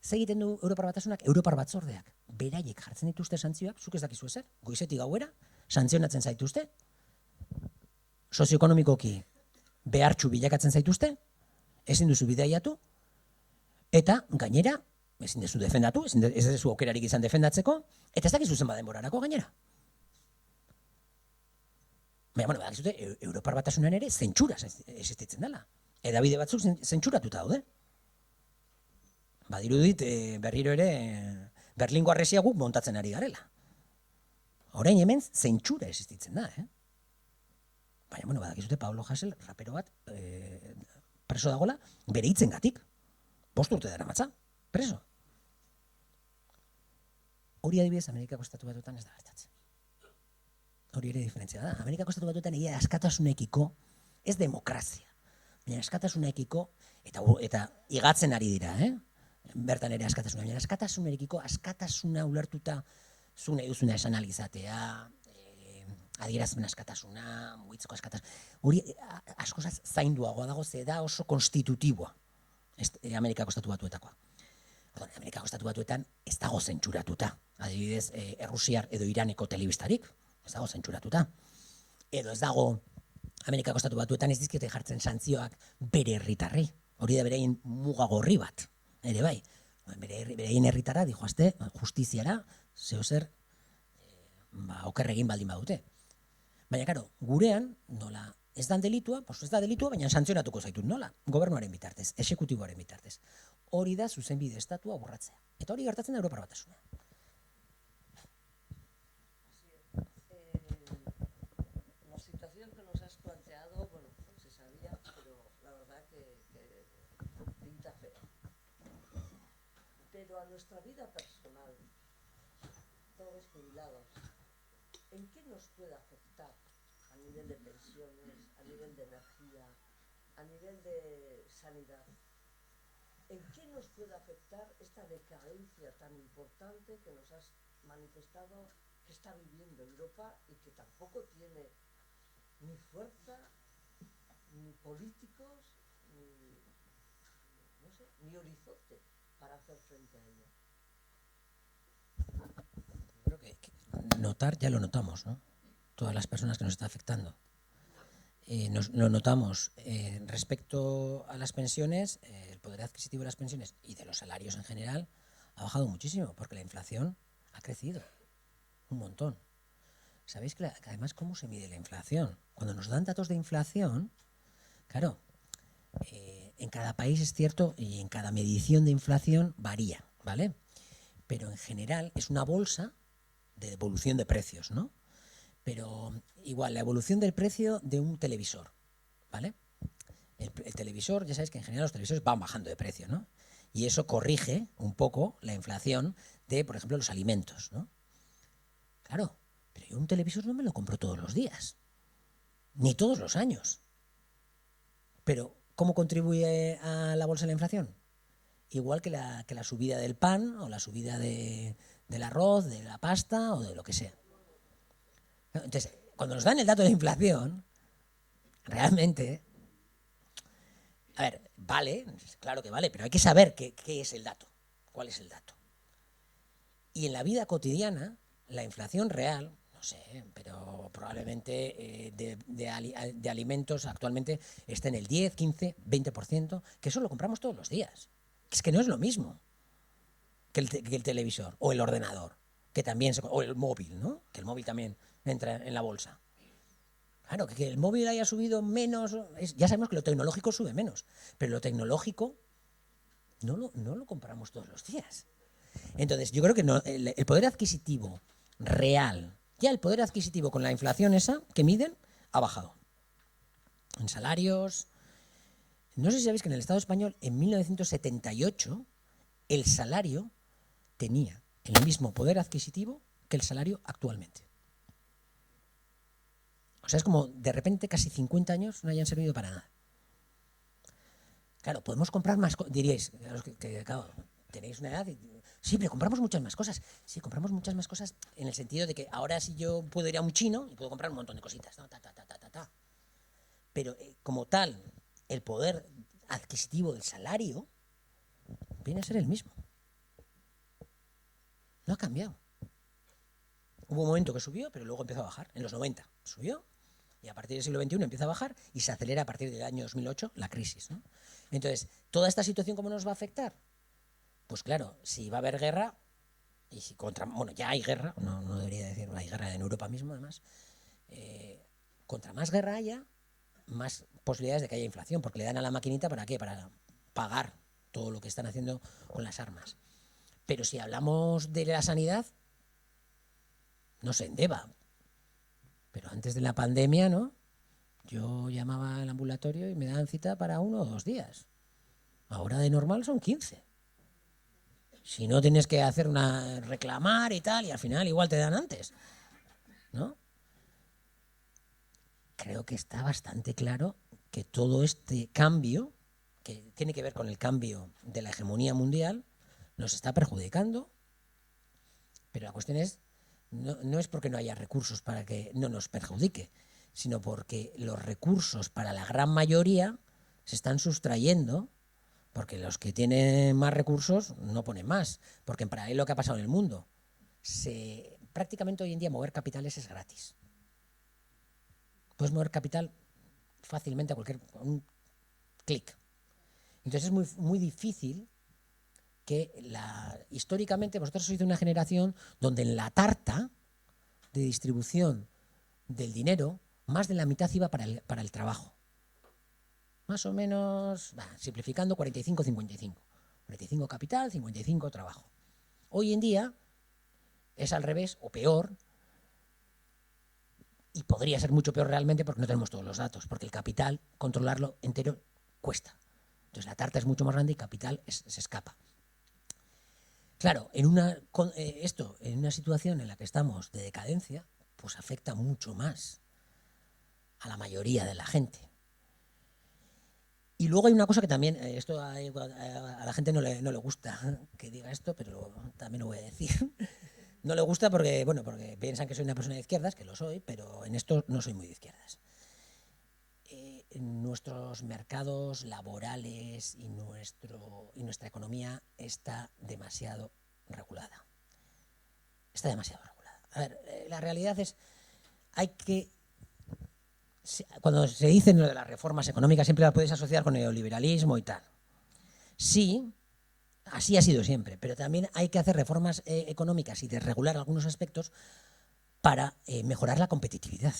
Zer egiten du Europar Batasunak? Europar Batzordeak beraiek jartzen dituzte santzioak, zuk ez dakizu ezer, goizetik gauera, santzionatzen zaituzte, sozioekonomikoki behartxu bilakatzen zaituzte, ezin duzu bidaiatu, eta gainera, ezin duzu defendatu, ez duzu aukerarik izan defendatzeko, eta ez dakizu zenbat denborarako gainera. Baina, badakizute, Europar Batasunan ere zentsura existitzen dela. Hedabide batzuk zentsuratuta daude. Badirudit, berriro ere, Berlingo harresia guk montatzen ari garela. Orain hemen zentsura existitzen da, Baina, badakizute, Pablo Hasél, rapero bat, preso dagoela, bere hitzengatik. 5 urte daramatza, preso. Hori adibidez, Amerikako Estatu Batuetan ez da gertatzen. Hori ere diferentzia da. Amerikako Estatu Batuetan egia askatasunekiko, ez demokrazia, baina askatasunekiko, eta igatzen ari dira, bertan ere askatasuna, baina askatasunerekiko, askatasuna ulertuta zu nahi duzuna esan alizatea, adierazpen askatasuna, mugitzeko askatasuna, hori askozaz zainduagoa dago, ze da oso konstitutiboa Amerikako Estatu Batuetakoa. Amerikako Estatu Batuetan ez dago zentsuratuta, adibidez, Errusiar edo Iraneko telebistarik, ez dago zentsuratuta. Edo ez dago Amerikako Estatu Batuetan ez dizkiote jartzen santzioak bere herritarrei. Hori da berein muga gorri bat, ere bai. Berein herritarra dijoazte justiziara, zeo zer, oker egin baldin badute. Baina, karo, gurean, nola, ez da delitua, ez da delitua, baina santzionatuko zaitut, nola? Gobernuaren bitartez, exekutiboaren bitartez. Hori da zuzenbide estatua borratzea. Eta hori gertatzen da Europar Batasunean. La situación que nos has planteado, bueno, se sabía, pero la verdad que pinta feo. Pero a nuestra vida personal, todos los jubilados, ¿en qué nos puede afectar a nivel de pensiones, a nivel de energía, a nivel de sanidad? ¿En qué nos puede afectar esta decadencia tan importante que nos has manifestado que está viviendo Europa y que tampoco tiene ni fuerza, ni políticos, ni, no sé, ni horizonte para hacer frente a ello? Creo que notar ya lo notamos, ¿no? Todas las personas que nos está afectando. Lo notamos respecto a las pensiones, el poder adquisitivo de las pensiones y de los salarios en general ha bajado muchísimo porque la inflación ha crecido un montón. ¿Sabéis que además cómo se mide la inflación? Cuando nos dan datos de inflación, claro, en cada país es cierto y en cada medición de inflación varía, ¿vale? Pero en general es una bolsa de evolución de precios, ¿no? Pero igual, la evolución del precio de un televisor, ¿vale? El televisor, ya sabéis que en general los televisores van bajando de precio, ¿no? Y eso corrige un poco la inflación de, por ejemplo, los alimentos, ¿no? Claro, pero yo un televisor no me lo compro todos los días, ni todos los años. Pero, ¿cómo contribuye a la bolsa de la inflación? Igual que la subida del pan o la subida del arroz, de la pasta o de lo que sea. Entonces, cuando nos dan el dato de inflación, realmente, a ver, vale, claro que vale, pero hay que saber qué es el dato, cuál es el dato. Y en la vida cotidiana, la inflación real, no sé, pero probablemente de alimentos actualmente está en el 10, 15, 20%, que eso lo compramos todos los días. Es que no es lo mismo que el televisor o el ordenador, que también o el móvil, ¿no? Que el móvil también entra en la bolsa. Claro, que el móvil haya subido menos, ya sabemos que lo tecnológico sube menos, pero lo tecnológico no lo compramos todos los días. Entonces, yo creo que no, el poder adquisitivo real, ya el poder adquisitivo con la inflación esa que miden, ha bajado. En salarios. No sé si sabéis que en el Estado español, en 1978, el salario tenía el mismo poder adquisitivo que el salario actualmente. O sea, es como de repente casi 50 años no hayan servido para nada. Claro, podemos comprar más cosas. Diríais, claro, tenéis una edad y, sí, pero compramos muchas más cosas. Sí, compramos muchas más cosas en el sentido de que ahora sí yo puedo ir a un chino y puedo comprar un montón de cositas, ¿no? Pero como tal, el poder adquisitivo del salario viene a ser el mismo. No ha cambiado. Hubo un momento que subió, pero luego empezó a bajar. En los 90 subió y a partir del siglo XXI empieza a bajar y se acelera a partir del año 2008 la crisis, ¿no? Entonces, ¿toda esta situación cómo nos va a afectar? Pues claro, si va a haber guerra, y si bueno, ya hay guerra, no debería decir, hay guerra en Europa mismo además, contra más guerra haya, más posibilidades de que haya inflación, porque le dan a la maquinita ¿para qué? Para pagar todo lo que están haciendo con las armas. Pero si hablamos de la sanidad, no se endeba. Pero antes de la pandemia, ¿no? Yo llamaba al ambulatorio y me daban cita para 1 o 2 días. Ahora de normal son 15. Si no tienes que hacer reclamar y tal, y al final igual te dan antes, ¿no? Creo que está bastante claro que todo este cambio, que tiene que ver con el cambio de la hegemonía mundial, nos está perjudicando, pero la cuestión es, no es porque no haya recursos para que no nos perjudique, sino porque los recursos para la gran mayoría se están sustrayendo, porque los que tienen más recursos no ponen más, porque en paralelo lo que ha pasado en el mundo, prácticamente hoy en día mover capitales es gratis. Puedes mover capital fácilmente a un clic. Entonces es muy, muy difícil que históricamente vosotros sois de una generación donde en la tarta de distribución del dinero, más de la mitad iba para el trabajo. Más o menos, simplificando, 45-55. 45 capital, 55 trabajo. Hoy en día es al revés o peor, y podría ser mucho peor realmente porque no tenemos todos los datos, porque el capital, controlarlo entero, cuesta. Entonces la tarta es mucho más grande y capital se escapa. Claro, en una situación en la que estamos de decadencia, pues afecta mucho más a la mayoría de la gente. Y luego hay una cosa que también, esto a la gente no le gusta que diga esto, pero también lo voy a decir. No le gusta porque piensan que soy una persona de izquierdas, que lo soy, pero en esto no soy muy de izquierdas. Nuestros mercados laborales y nuestra economía está demasiado regulada. Está demasiado regulada. A ver, la realidad es, cuando se dice lo de las reformas económicas siempre la puedes asociar con neoliberalismo y tal. Sí, así ha sido siempre, pero también hay que hacer reformas económicas y desregular algunos aspectos para mejorar la competitividad.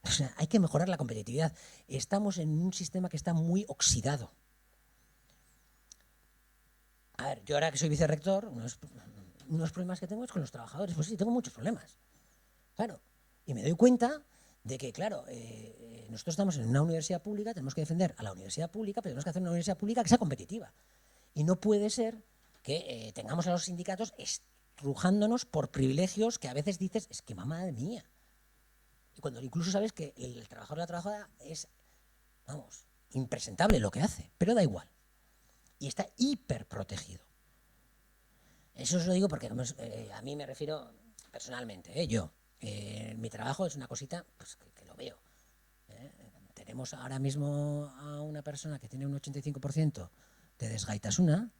O sea, hay que mejorar la competitividad. Estamos en un sistema que está muy oxidado. A ver, yo ahora que soy vicerrector, unos problemas que tengo es con los trabajadores. Pues sí, tengo muchos problemas. Claro. Y me doy cuenta de que, claro, nosotros estamos en una universidad pública, tenemos que defender a la universidad pública, pero tenemos que hacer una universidad pública que sea competitiva. Y no puede ser que tengamos a los sindicatos estrujándonos por privilegios que a veces dices, es que madre mía. Y cuando incluso sabes que el trabajador o la trabajadora es, impresentable lo que hace, pero da igual. Y está hiperprotegido. Eso os lo digo porque a mí me refiero personalmente, yo. Mi trabajo es una cosita pues, que lo veo. Tenemos ahora mismo a una persona que tiene un 85% de desgaitasuna,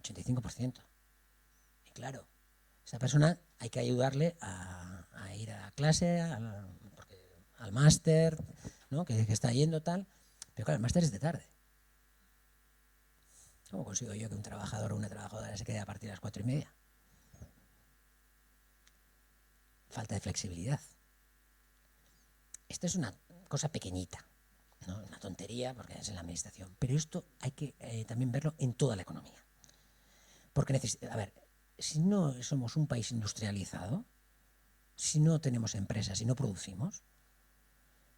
85%. Y claro, esa persona hay que ayudarle a ir a la clase, al máster, ¿no? que está yendo tal. Pero claro, el máster es de tarde. ¿Cómo consigo yo que un trabajador o una trabajadora se quede a partir de las 4:30? Falta de flexibilidad. Esto es una cosa pequeñita, ¿no? Una tontería porque es en la administración. Pero esto hay que también verlo en toda la economía. Porque si no somos un país industrializado, si no tenemos empresas, si no producimos,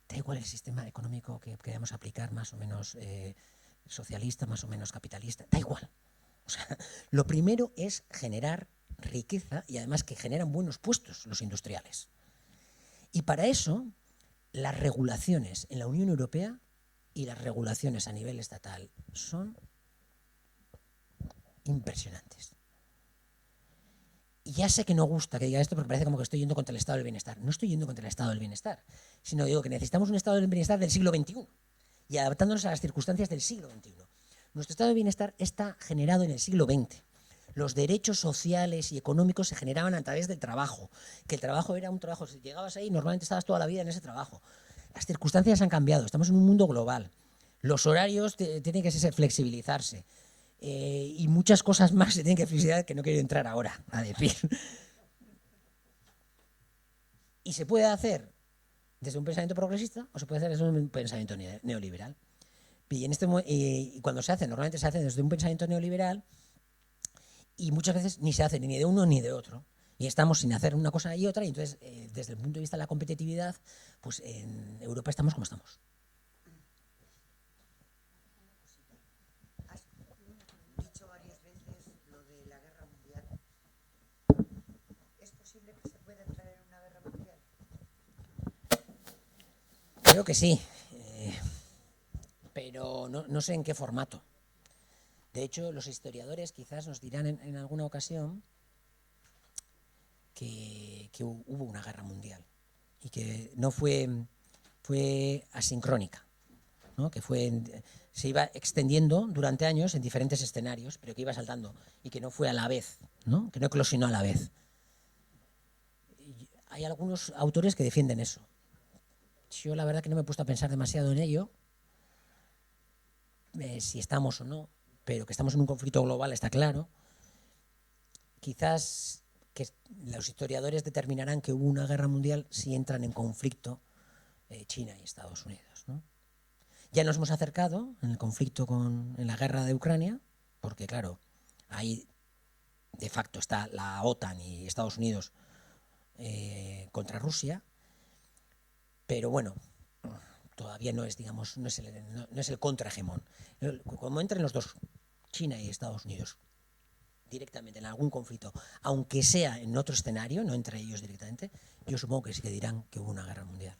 da igual el sistema económico que queramos aplicar, más o menos socialista, más o menos capitalista, da igual. O sea, lo primero es generar riqueza y además que generan buenos puestos los industriales. Y para eso, las regulaciones en la Unión Europea y las regulaciones a nivel estatal son impresionantes. Y ya sé que no gusta que diga esto porque parece como que estoy yendo contra el estado del bienestar. No estoy yendo contra el estado del bienestar, sino digo que necesitamos un estado del bienestar del siglo XXI y adaptándonos a las circunstancias del siglo XXI. Nuestro estado de bienestar está generado en el siglo XX. Los derechos sociales y económicos se generaban a través del trabajo, que el trabajo era un trabajo, si llegabas ahí normalmente estabas toda la vida en ese trabajo. Las circunstancias han cambiado, estamos en un mundo global. Los horarios tienen que flexibilizarse. Y muchas cosas más se tienen que flexibilizar que no quiero entrar ahora a decir. Y se puede hacer desde un pensamiento progresista o se puede hacer desde un pensamiento neoliberal. Y cuando se hace, normalmente se hace desde un pensamiento neoliberal y muchas veces ni se hace ni de uno ni de otro. Y estamos sin hacer una cosa y otra y entonces desde el punto de vista de la competitividad, pues en Europa estamos como estamos. Creo que sí, pero no sé en qué formato. De hecho, los historiadores quizás nos dirán en alguna ocasión que hubo una guerra mundial y que no fue asincrónica, ¿no? Que se iba extendiendo durante años en diferentes escenarios, pero que iba saltando y que no fue a la vez, ¿no? Que no eclosionó a la vez. Hay algunos autores que defienden eso. Yo la verdad que no me he puesto a pensar demasiado en ello, si estamos o no, pero que estamos en un conflicto global está claro. Quizás que los historiadores determinarán que hubo una guerra mundial si entran en conflicto China y Estados Unidos, ¿no? Ya nos hemos acercado en el conflicto en la guerra de Ucrania, porque claro, ahí de facto está la OTAN y Estados Unidos contra Rusia, pero bueno, todavía no es, digamos, no es el contrahegemón. Como entren los dos, China y Estados Unidos, directamente en algún conflicto, aunque sea en otro escenario, no entre ellos directamente, yo supongo que sí que dirán que hubo una guerra mundial.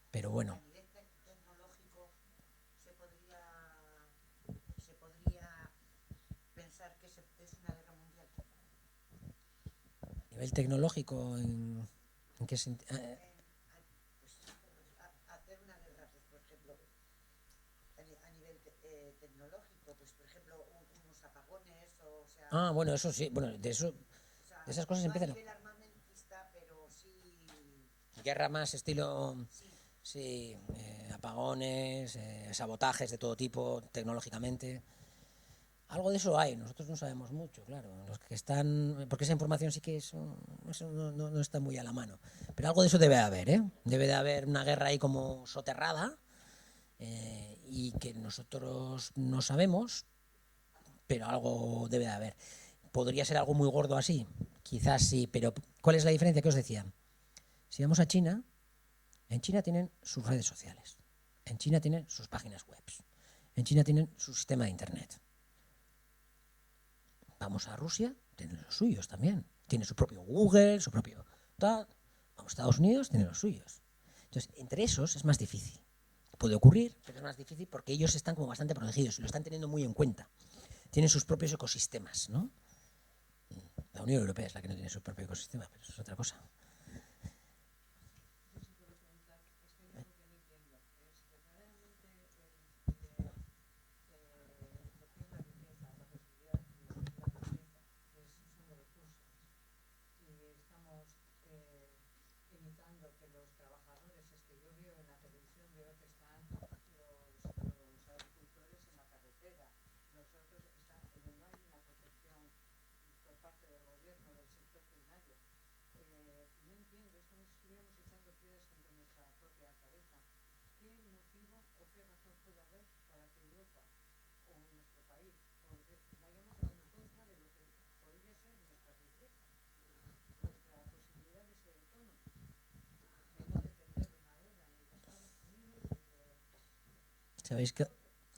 Pero bueno. A nivel tecnológico se podría pensar que es una guerra mundial. A nivel tecnológico, ¿en qué sentido? Hacer una guerra, pues por ejemplo, a nivel tecnológico, pues por ejemplo, unos apagones, o sea... Bueno, eso sí, bueno, de eso, o sea, de esas cosas no empiezan. a nivel armamentista, pero sí... Guerra más estilo, Sí. sí, apagones, sabotajes de todo tipo, tecnológicamente. Algo de eso hay, nosotros no sabemos mucho, claro. Los que están, porque esa información sí que eso no está muy a la mano. Pero algo de eso debe haber, ¿eh? Debe de haber una guerra ahí como soterrada y que nosotros no sabemos, pero algo debe de haber. ¿Podría ser algo muy gordo así? Quizás sí, pero ¿cuál es la diferencia que os decía? Si vamos a China, en China tienen sus redes sociales, en China tienen sus páginas web, en China tienen su sistema de internet. Vamos a Rusia, tienen los suyos también. Tiene su propio Google, su propio tal. Vamos a Estados Unidos, tienen los suyos. Entonces, entre esos es más difícil. Puede ocurrir, pero es más difícil porque ellos están como bastante protegidos y lo están teniendo muy en cuenta. Tienen sus propios ecosistemas, ¿no? La Unión Europea es la que no tiene su propio ecosistema, pero eso es otra cosa. Imitando que los trabajadores, yo veo en la televisión, veo que están los agricultores en la carretera, nosotros no hay una protección por parte del gobierno del sector primario. No entiendo, es como si estuviéramos echando piedras contra nuestra propia cabeza. ¿Qué motivo o qué razón puede haber para que Europa o nuestro país vayamos en contra de lo que podría ser nuestra riqueza, nuestra posibilidad de ser autónomos? Sabéis que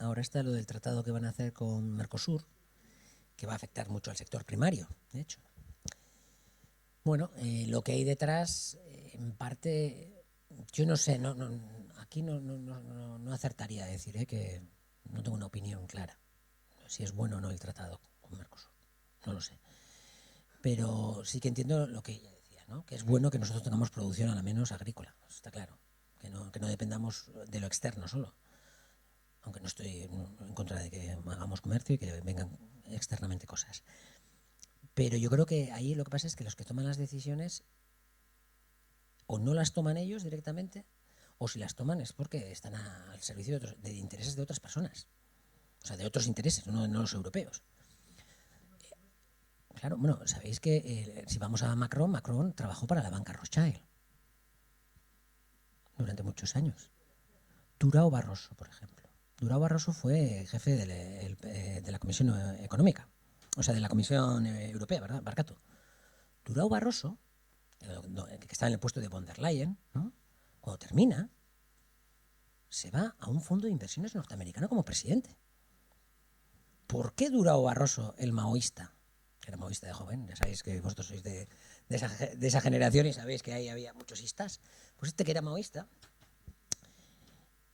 ahora está lo del tratado que van a hacer con Mercosur, que va a afectar mucho al sector primario, de hecho. Bueno, lo que hay detrás, en parte, yo no sé, aquí no acertaría a decir que no tengo una opinión clara, si es bueno o no el tratado con Mercosur, no lo sé. Pero sí que entiendo lo que ella decía, ¿no? Que es bueno que nosotros tengamos producción a la menos agrícola, eso está claro, que no dependamos de lo externo solo. Aunque no estoy en contra de que hagamos comercio y que vengan externamente cosas. Pero yo creo que ahí lo que pasa es que los que toman las decisiones o no las toman ellos directamente, o si las toman es porque están al servicio de intereses de otras personas. O sea, de otros intereses, no los europeos. Claro, bueno, sabéis que si vamos a Macron trabajó para la banca Rothschild durante muchos años. Durão Barroso, por ejemplo. Durão Barroso fue jefe de la Comisión Económica, o sea, de la Comisión Europea, ¿verdad? Barcato. Durão Barroso, que está en el puesto de von der Leyen, ¿no? Cuando termina, se va a un fondo de inversiones norteamericano como presidente. ¿Por qué Durão Barroso, el maoísta, que era maoísta de joven, ya sabéis que vosotros sois de esa generación y sabéis que ahí había muchos istas, pues este que era maoísta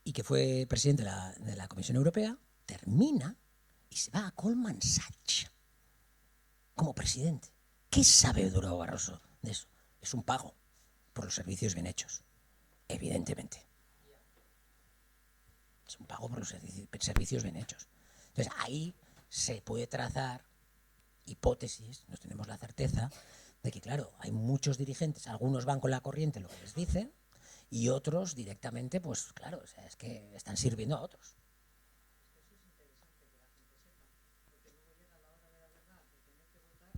y que fue presidente de la Comisión Europea, termina y se va a Goldman Sachs como presidente. ¿Qué sabe Durão Barroso de eso? Es un pago por los servicios bien hechos, evidentemente. Es un pago por los servicios bien hechos. Entonces ahí se puede trazar hipótesis, no tenemos la certeza, de que claro, hay muchos dirigentes, algunos van con la corriente lo que les dicen, y otros directamente, pues claro, o sea, es que están sirviendo a otros. Eso es interesante que la gente sepa, porque luego llega la hora de la verdad, de tener que votar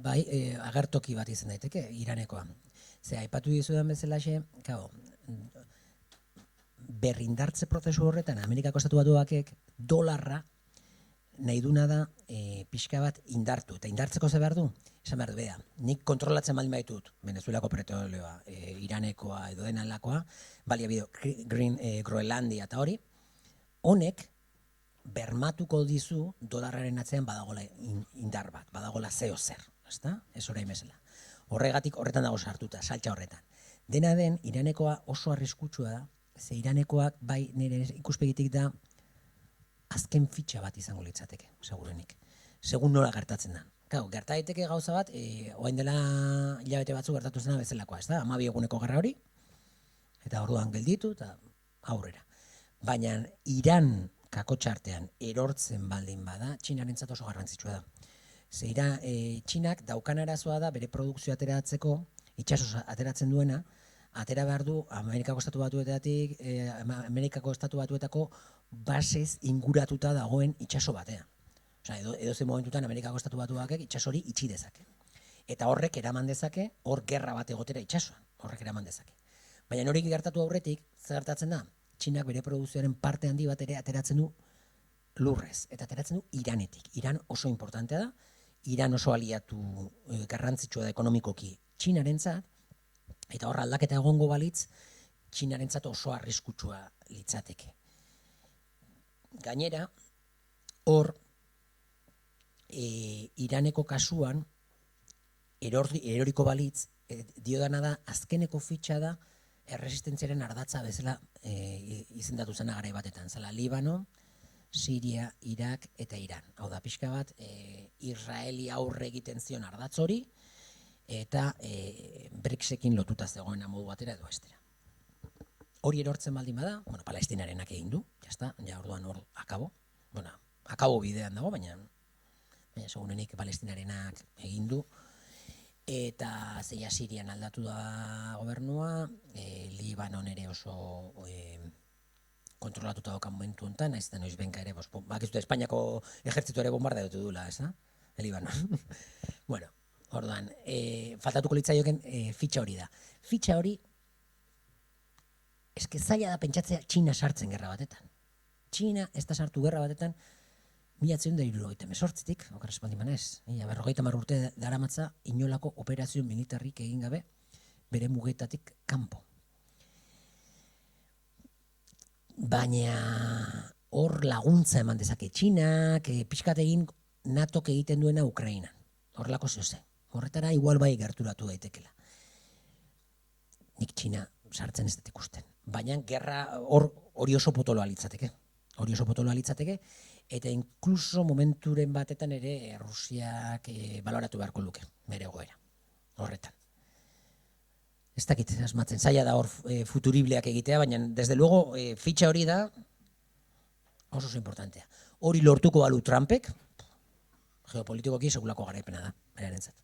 Bai, agertoki bat izan daiteke, Iranekoa. Ze, aipatu dizudan bezalaxe, berrindartze prozesu horretan Amerikako Estatu Batuakek dolarra nahi duna da pixka bat indartu. Eta indartzeko ze behar du? Esan behar du, bea, nik kontrolatzen baldin baitut, Venezuelako petrolioa, Iranekoa edo denalakoa, baliabide Groenlandia eta hori, honek bermatuko dizu dolarraren atzean badagola indar bat, badagola zeo zer, ezta? Ez orain bezala. Horregatik horretan dago sartuta, saltza horretan. Dena den, Iranekoa oso arriskutsua da, ze Iranekoak bai nire ikuspegitik da azken fitxa bat izango litzateke, segurenik. Segun nola gertatzen da. Claro, gerta daiteke gauza bat, orain dela hilabete batzu gertatu zena bezalakoa, ezta? 12 eguneko gerra hori, eta orduan gelditu eta aurrera. Baina Iran kakotxartean erortzen baldin bada, Txinarentzat oso garrantzitsua da. Zeira, Txinak daukan arazoa da bere produkzioa ateratzeko, itsasoz ateratzen duena, atera behar du Amerikako Estatu Batuetako basez inguratuta dagoen itsaso batean. Osea, edo zen momentutan Amerikako Estatu Batuakek itsasori itxi dezake. Eta horrek eraman dezake, hor gerra bat egotera itsasoan, horrek eraman dezake. Baina hori gertatu aurretik, zer gertatzen da? Txinak bere produkzioaren parte handi bat ere ateratzen du lurrez, eta ateratzen du Iranetik. Iran oso importantea da, Iran oso aliatu garrantzitsua da ekonomikoki Txinarentzat, eta hor aldaketa egongo balitz, Txinarentzat oso arriskutsua litzateke. Gainera, hor, Iraneko kasuan, eroriko balitz, diodana da, azkeneko fitxa da, erresistentziaren ardatza bezala izendatu zena garai batetan. Zela, Libano, Siria, Irak eta Iran. Hau da, pixka bat, Israeli aurre egiten zion ardatz hori, eta BRICS-ekin lotuta zegoena modu batera edo estera. Hori erortzen baldin bada, bueno, Palestinarenak egin du, jazta, ja orduan hor akabo. Bueno, akabo bidean dago, baina segurenik Palestinarenak egin du. Eta zeia Sirian aldatu da gobernua, Libanon ere oso kontrolatuta dokan momentu honetan, ez da noiz benka ere, bakizu Espainiako ejertzitu ere bombardeatu dula, ez da? Libanon. Bueno, orduan, faltatuko litzaioken fitxa hori da. Fitxa hori, eske zaila da pentsatzea Txina sartzen gerra batetan. Txina ez da sartu gerra batetan, 1978tik, okerrez baldin banez, 50 urte daramatza inolako operazio militarrik egin gabe bere mugetatik kanpo. Baina hor laguntza eman dezake Txinak, pixkat egin NATOk egiten duena Ukrainan. Horrelako zehose. Horretara igual bai gerturatu daitekela. Nik Txina sartzen ez dut ikusten. Baina gerra hori oso potoloa litzateke. Hori oso potoloa litzateke, eta inkluso momenturen batetan ere Rusiak baloratu beharko luke, bere egoera, horretan. Ez dakit asmatzen, zaila da hor futuribleak egitea, baina desde luego fitxa hori da oso importantea. Hori lortuko balu Trumpek, geopolitikoki segulako garaipena da, berarentzat.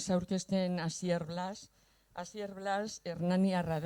Aurkezten Asier Blas, Hernaniarra da.